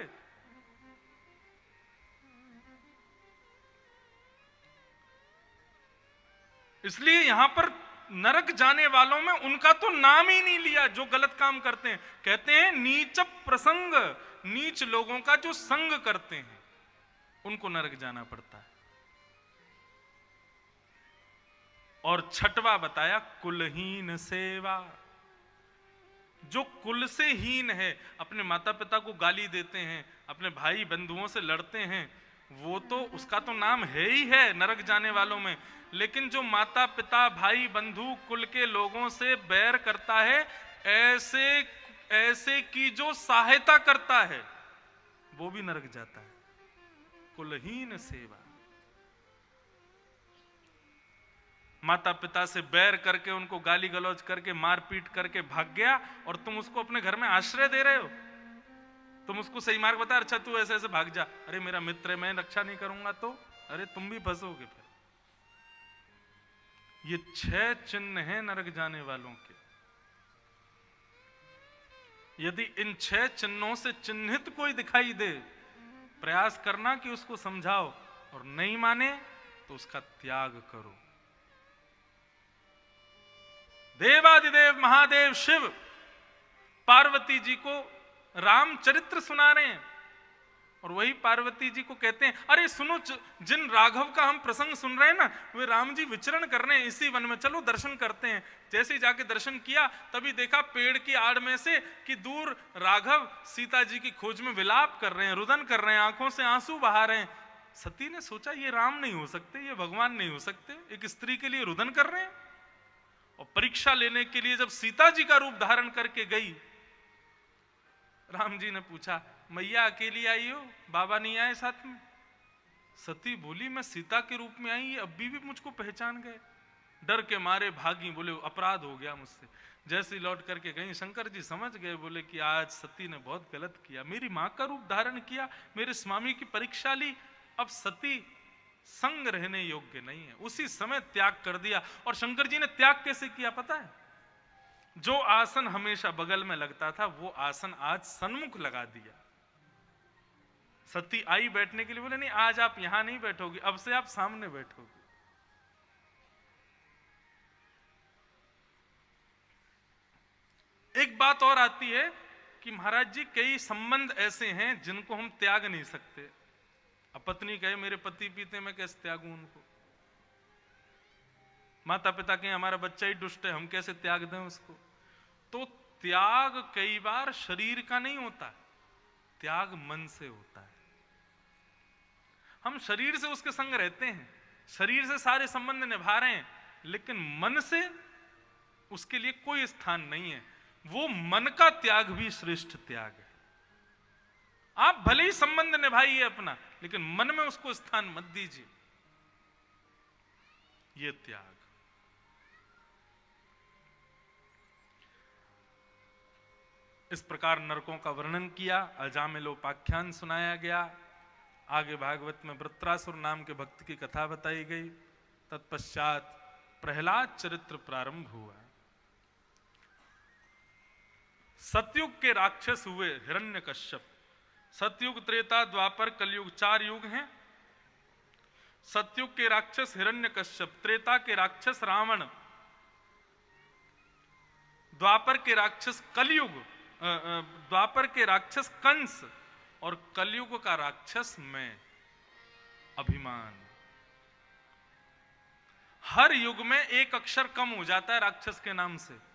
इसलिए यहां पर नरक जाने वालों में उनका तो नाम ही नहीं लिया जो गलत काम करते हैं। कहते हैं नीच प्रसंग, नीच लोगों का जो संग करते हैं उनको नरक जाना पड़ता है। और छठवा बताया कुलहीन सेवा। जो कुल से हीन है, अपने माता पिता को गाली देते हैं, अपने भाई बंधुओं से लड़ते हैं, वो तो उसका तो नाम है ही है नरक जाने वालों में। लेकिन जो माता पिता भाई बंधु कुल के लोगों से बैर करता है, ऐसे की जो सहायता करता है, वो भी नरक जाता है। कुलहीन सेवा। माता पिता से बैर करके, उनको गाली गलौज करके, मारपीट करके भाग गया और तुम उसको अपने घर में आश्रय दे रहे हो। तुम उसको सही मार्ग बता, अच्छा तू ऐसे ऐसे भाग जा, अरे मेरा मित्र है, मैं रक्षा नहीं करूंगा तो अरे तुम भी फंसोगे फिर। ये 6 चिन्ह हैं नरक जाने वालों के। यदि इन 6 चिन्हों से चिन्हित कोई दिखाई दे, प्रयास करना कि उसको समझाओ, और नहीं माने तो उसका त्याग करो। देवादिदेव महादेव शिव पार्वती जी को रामचरित्र सुना रहे हैं, और वही पार्वती जी को कहते हैं, अरे सुनो, जिन राघव का हम प्रसंग सुन रहे हैं ना, वे राम जी विचरण कर रहे हैं इसी वन में, चलो दर्शन करते हैं। जैसे ही जाके दर्शन किया, तभी देखा पेड़ की आड़ में से कि दूर राघव सीता जी की खोज में विलाप कर रहे हैं, रुदन कर रहे हैं, आंखों से आंसू बहा रहे हैं। सती ने सोचा ये राम नहीं हो सकते, ये भगवान नहीं हो सकते, एक स्त्री के लिए रुदन कर रहे हैं। और परीक्षा लेने के लिए जब सीता जी का रूप धारण करके गई, राम जी ने पूछा, मैया अकेली आई हो, बाबा नहीं आए साथ में? सती बोली, मैं सीता के रूप में आई, अभी भी मुझको पहचान गए। डर के मारे भागी, बोले अपराध हो गया मुझसे। जैसे लौट करके गई, शंकर जी समझ गए, बोले कि आज सती ने बहुत गलत किया, मेरी मां का रूप धारण किया, मेरे स्वामी की परीक्षा ली। अब सती संग रहने योग्य नहीं है। उसी समय त्याग कर दिया। और शंकर जी ने त्याग कैसे किया पता है? जो आसन हमेशा बगल में लगता था वो आसन आज सन्मुख लगा दिया। सती आई बैठने के लिए, बोले नहीं आज आप यहां नहीं बैठोगी, अब से आप सामने बैठोगी। एक बात और आती है कि महाराज जी कई संबंध ऐसे हैं जिनको हम त्याग नहीं सकते। अब पत्नी कहे मेरे पति पीते, मैं कैसे त्यागूं उनको? माता पिता कहें हमारा बच्चा ही दुष्ट है, हम कैसे त्याग दें उसको? तो त्याग कई बार शरीर का नहीं होता, त्याग मन से होता है। हम शरीर से उसके संग रहते हैं, शरीर से सारे संबंध निभा रहे हैं, लेकिन मन से उसके लिए कोई स्थान नहीं है। वो मन का त्याग भी श्रेष्ठ त्याग है। आप भले ही संबंध निभाइए अपना, लेकिन मन में उसको स्थान मत दीजिए। ये त्याग। इस प्रकार नरकों का वर्णन किया, अजामिलोपाख्यान सुनाया गया। आगे भागवत में वृत्रासुर नाम के भक्त की कथा बताई गई। तत्पश्चात प्रहलाद चरित्र प्रारंभ हुआ। सतयुग के राक्षस हुए हिरण्यकश्यप। सतयुग, त्रेता, द्वापर, कलयुग 4 युग हैं। सतयुग के राक्षस हिरण्यकश्यप, त्रेता के राक्षस रावण, द्वापर के राक्षस कलयुग, द्वापर के राक्षस कंस, और कलयुग का राक्षस मैं, अभिमान। हर युग में एक अक्षर कम हो जाता है राक्षस के नाम से।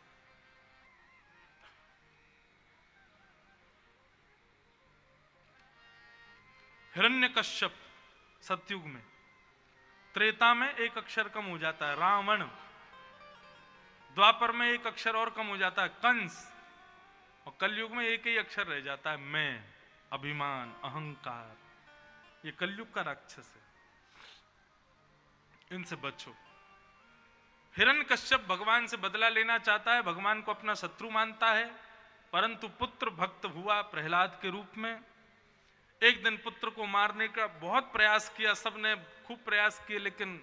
हिरण्यकश्यप सतयुग में, त्रेता में एक अक्षर कम हो जाता है रावण, द्वापर में एक अक्षर और कम हो जाता है कंस, और कलयुग में एक ही अक्षर रह जाता है मैं, अभिमान, अहंकार। ये कलयुग का राक्षस है, इनसे बचो। हिरण्यकश्यप भगवान से बदला लेना चाहता है, भगवान को अपना शत्रु मानता है, परंतु पुत्र भक्त हुआ प्रहलाद के रूप में। एक दिन पुत्र को मारने का बहुत प्रयास किया, सबने खूब प्रयास किए, लेकिन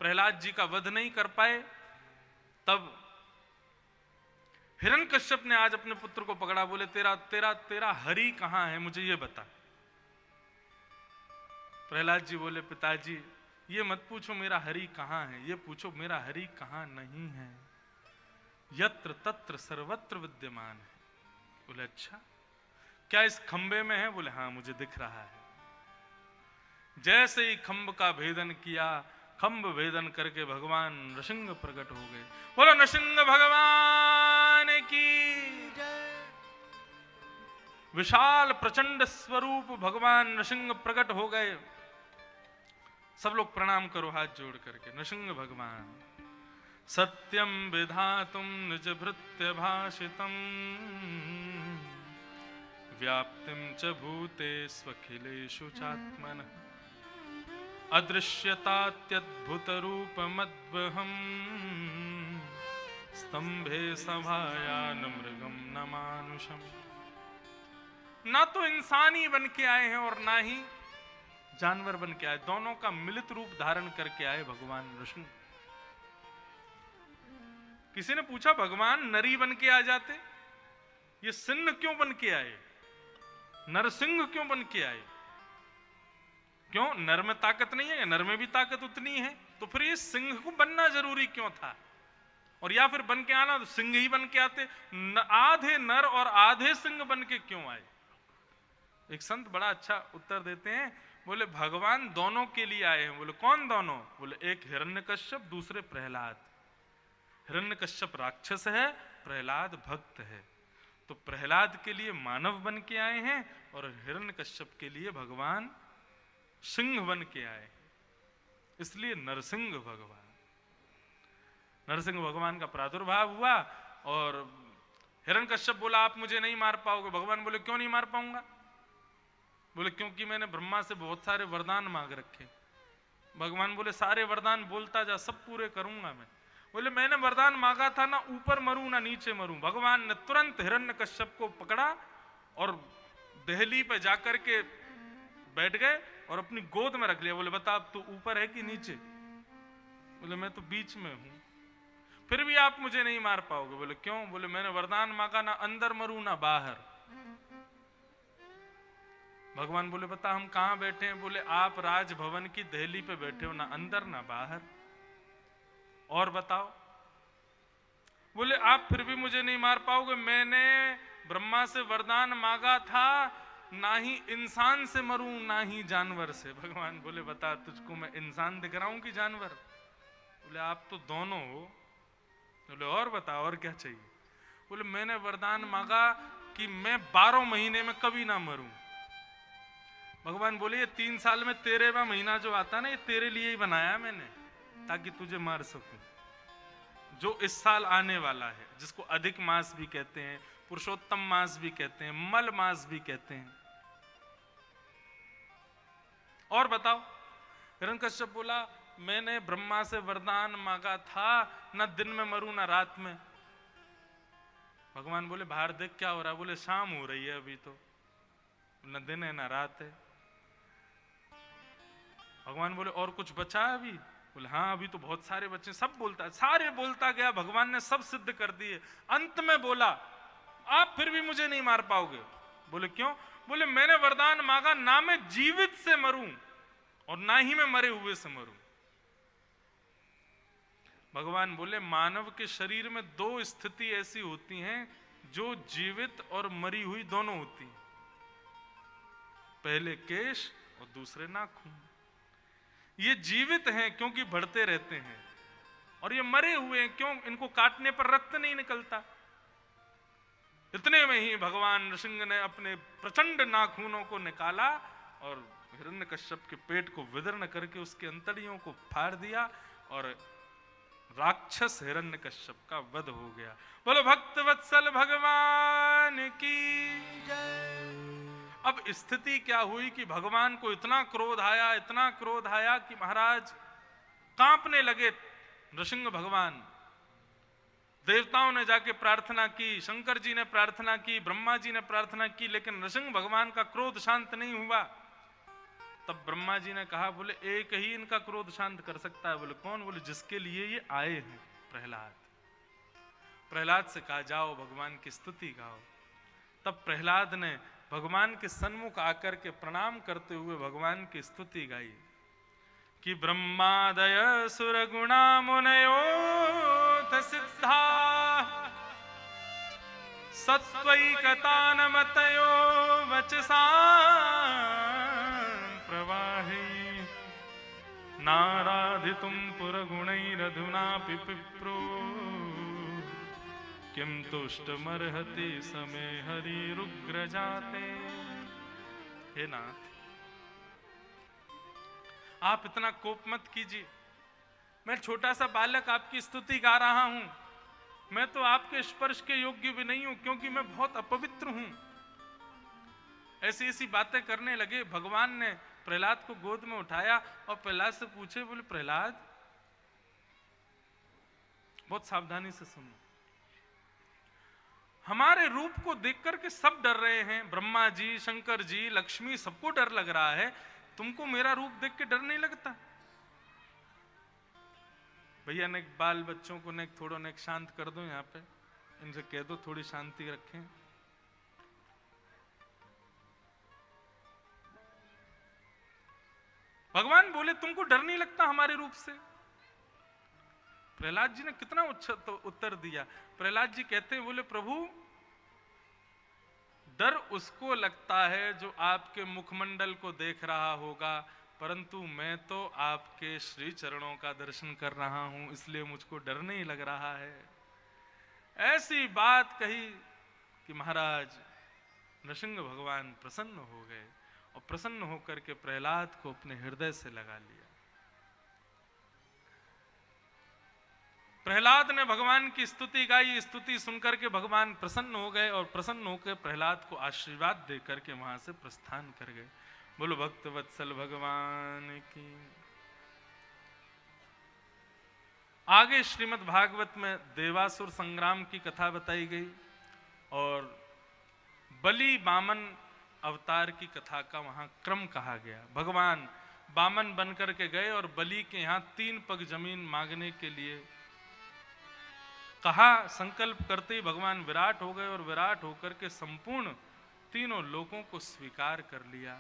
प्रहलाद जी का वध नहीं कर पाए। तब हिरण्यकश्यप ने आज अपने पुत्र को पकड़ा, बोले तेरा तेरा तेरा हरि कहां है, मुझे ये बता। प्रहलाद जी बोले पिताजी ये मत पूछो मेरा हरि कहां है, ये पूछो मेरा हरि कहां नहीं है। यत्र तत्र सर्वत्र विद्यमान है। बोले अच्छा, क्या इस खंबे में है? बोले हाँ मुझे दिख रहा है। जैसे ही खंब का भेदन किया, खंब भेदन करके भगवान नृसिंह प्रकट हो गए। बोलो नृसिंह भगवान की। विशाल प्रचंड स्वरूप भगवान नृसिंह प्रकट हो गए। सब लोग प्रणाम करो हाथ जोड़ करके। नृसिंह भगवान। सत्यम विधातुम निज भृत्य भाषितम व्याप्तिम च भूतेष्वखिलेषु चात्मन अदृश्यतात्यद्भुत रूपमद्वहम् स्तंभे सभायान मृगम न मानुषम। ना तो इंसानी बन के आए हैं और ना ही जानवर बन के आए, दोनों का मिलित रूप धारण करके आए भगवान नृसिंह। किसी ने पूछा भगवान नरी बन के आ जाते, ये सिंह क्यों बन के आए, नरसिंह क्यों बन के आए? क्यों, नर में ताकत नहीं है? नर में भी ताकत उतनी है, तो फिर ये सिंह को बनना जरूरी क्यों था? और या फिर बन के आना तो सिंह ही बन के आते, आधे नर और आधे सिंह बन के क्यों आए? एक संत बड़ा अच्छा उत्तर देते हैं, बोले भगवान दोनों के लिए आए हैं। बोले कौन दोनों? बोले एक हिरण्यकश्यप, दूसरे प्रहलाद। हिरण्यकश्यप राक्षस है, प्रहलाद भक्त है। तो प्रहलाद के लिए मानव बन के आए हैं और हिरण्यकश्यप के लिए भगवान सिंह बन के आए, इसलिए नरसिंह भगवान। नरसिंह भगवान का प्रादुर्भाव हुआ और हिरण्यकश्यप बोला आप मुझे नहीं मार पाओगे। भगवान बोले क्यों नहीं मार पाऊंगा? बोले क्योंकि मैंने ब्रह्मा से बहुत सारे वरदान मांग रखे। भगवान बोले सारे वरदान बोलता जा, सब पूरे करूंगा मैं। बोले मैंने वरदान मांगा था ना ऊपर मरूं ना नीचे मरूं। भगवान ने तुरंत हिरण्यकश्यप को पकड़ा और दहली पे जाकर के बैठ गए और अपनी गोद में रख लिया। बोले बता अब तू ऊपर है कि नीचे? बोले मैं तो बीच में हूं। फिर भी आप मुझे नहीं मार पाओगे। बोले क्यों? बोले मैंने वरदान मांगा, ना अंदर मरूं ना बाहर। भगवान बोले बता हम कहां बैठे हैं? बोले आप राजभवन की दहली पे बैठे हो, ना अंदर ना बाहर। और बताओ? बोले आप फिर भी मुझे नहीं मार पाओगे, मैंने ब्रह्मा से वरदान मांगा था, ना ही इंसान से मरूं ना ही जानवर से। भगवान बोले बता तुझको मैं इंसान दिख रहा हूं कि जानवर? बोले आप तो दोनों हो। बोले और बता और क्या चाहिए? बोले मैंने वरदान मांगा कि मैं 12 महीने में कभी ना मरूं। भगवान बोले ये 3 साल में 13वां महीना जो आता ना, ये तेरे लिए ही बनाया मैंने, ताकि तुझे मार सकूं। जो इस साल आने वाला है, जिसको अधिक मास भी कहते हैं, पुरुषोत्तम मास भी कहते हैं, मल मास भी कहते हैं। और बताओ? हिरण्यकश्यप बोला मैंने ब्रह्मा से वरदान मांगा था, ना दिन में मरूं ना रात में। भगवान बोले बाहर देख क्या हो रहा है? बोले शाम हो रही है अभी तो, न दिन है ना रात है। भगवान बोले और कुछ बचा है अभी? बोले हाँ अभी तो बहुत सारे बच्चे। सब बोलता है, सारे बोलता गया, भगवान ने सब सिद्ध कर दिए। अंत में बोला आप फिर भी मुझे नहीं मार पाओगे। बोले क्यों? बोले मैंने वरदान मांगा ना मैं जीवित से मरूं और ना ही मैं मरे हुए से मरूं। भगवान बोले मानव के शरीर में 2 स्थिति ऐसी होती हैं जो जीवित और मरी हुई दोनों होती हैं। पहले केश और दूसरे नाखून। ये जीवित हैं क्योंकि बढ़ते रहते हैं, और ये मरे हुए हैं क्यों? इनको काटने पर रक्त नहीं निकलता। इतने में ही भगवान नृसिंह ने अपने प्रचंड नाखूनों को निकाला और हिरण्यकश्यप के पेट को विदीर्ण करके उसके अंतड़ियों को फाड़ दिया और राक्षस हिरण्यकश्यप का वध हो गया। बोलो भक्त वत्सल भगवान की जय। अब स्थिति क्या हुई कि भगवान को इतना क्रोध आया, इतना क्रोध आया कि महाराज कांपने लगे नृसिंह भगवान। देवताओं ने जाके प्रार्थना की, शंकर जी ने प्रार्थना की, ब्रह्मा जी ने प्रार्थना की, लेकिन नृसिंह भगवान का क्रोध शांत नहीं हुआ। तब ब्रह्मा जी ने कहा बोले एक ही इनका क्रोध शांत कर सकता है। बोले कौन? बोले जिसके लिए ये आए हैं, प्रहलाद। प्रहलाद से कहा जाओ भगवान की स्तुति गाओ। तब प्रहलाद ने भगवान के सन्मुख आकर के प्रणाम करते हुए भगवान की स्तुति गाई कि ब्रह्मादय सुर गुणा मुनयोथ सिद्धा सत्वैकतानमतयो वचसा प्रवाहे नाराधितुं पुरगुणैरधुनापि पिप्रो किम तुष्टमर्हति समे हरिरुग्र जाते। हे नाथ आप इतना कोप मत कीजिए, मैं छोटा सा बालक आपकी स्तुति गा रहा हूं। मैं तो आपके स्पर्श के योग्य भी नहीं हूं क्योंकि मैं बहुत अपवित्र हूं। ऐसी ऐसी बातें करने लगे। भगवान ने प्रहलाद को गोद में उठाया और प्रहलाद से पूछे बोले प्रहलाद बहुत सावधानी से सुनो, हमारे रूप को देख करके सब डर रहे हैं, ब्रह्मा जी, शंकर जी, लक्ष्मी, सबको डर लग रहा है, तुमको मेरा रूप देख के डर नहीं लगता? भैया ने बाल बच्चों को नेक थोड़ा नेक शांत कर दो, यहाँ पे इनसे कह दो थोड़ी शांति रखें। भगवान बोले तुमको डर नहीं लगता हमारे रूप से? प्रहलाद जी ने कितना उत्तर दिया। प्रहलाद जी कहते हैं बोले प्रभु डर उसको लगता है जो आपके मुखमंडल को देख रहा होगा, परंतु मैं तो आपके श्री चरणों का दर्शन कर रहा हूं, इसलिए मुझको डर नहीं लग रहा है। ऐसी बात कही कि महाराज नृसिंह भगवान प्रसन्न हो गए और प्रसन्न होकर के प्रहलाद को अपने हृदय से लगा लिया। प्रहलाद ने भगवान की स्तुति गाई, स्तुति सुनकर के भगवान प्रसन्न हो गए और प्रसन्न होकर प्रहलाद को आशीर्वाद देकर के वहां से प्रस्थान कर गए। बोलो भक्त वत्सल भगवान की। आगे श्रीमद् भागवत में देवासुर संग्राम की कथा बताई गई और बलि वामन अवतार की कथा का वहां क्रम कहा गया। भगवान वामन बनकर के गए और बलि के यहां 3 पग जमीन मांगने के लिए कहा। संकल्प करते ही भगवान विराट हो गए और विराट होकर के संपूर्ण तीनों लोकों को स्वीकार कर लिया।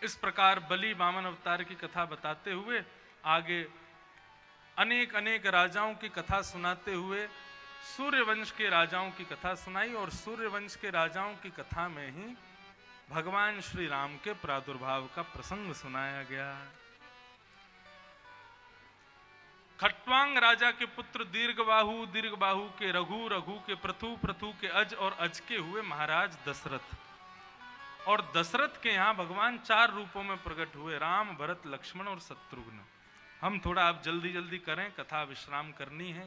इस प्रकार बलि वामन अवतार की कथा बताते हुए आगे अनेक अनेक राजाओं की कथा सुनाते हुए सूर्यवंश के राजाओं की कथा सुनाई और सूर्यवंश के राजाओं की कथा में ही भगवान श्री राम के प्रादुर्भाव का प्रसंग सुनाया गया। खट्वांग राजा के पुत्र दीर्घबाहु, दीर्घबाहु के रघु, रघु के पृथु, पृथु के अज और अज के हुए महाराज दशरथ। और दशरथ के यहाँ भगवान 4 रूपों में प्रकट हुए, राम, भरत, लक्ष्मण और शत्रुघ्न। हम थोड़ा आप जल्दी जल्दी करें, कथा विश्राम करनी है,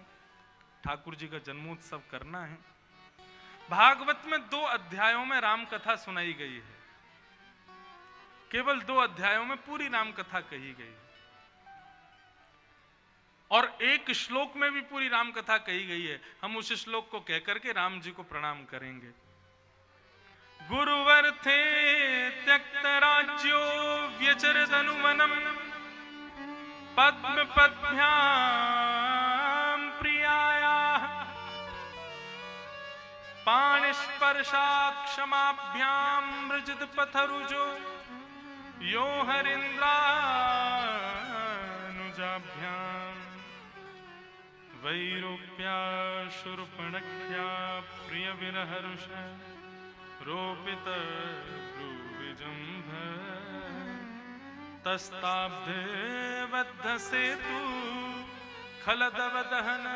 ठाकुर जी का जन्मोत्सव करना है। भागवत में 2 अध्यायों में राम कथा सुनाई गई है, केवल 2 अध्यायों में पूरी राम कथा कही गई है और 1 श्लोक में भी पूरी राम कथा कही गई है। हम उस श्लोक को कहकर के राम जी को प्रणाम करेंगे। गुरुवर थे त्यक्त राज्यो व्यचरत अनुवनम पद्म पद्भ्याम प्रियाया पाणिस्पर्शा क्षमाभ्याम मृजित पथरुजो यो हरिन्द्रानुजाभ्याम वैरूप्या शूर्पणख्या प्रिय विरहर्ष रोपित भ्रूविजम्भ तस्ताब्धे बद्ध सेतु खलदवदहन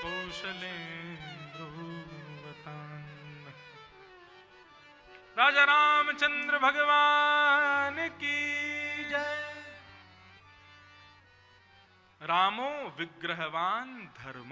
कौशलेन्द्रोवतान्। राजा रामचंद्र भगवान की जय। रामो विग्रहवान धर्म।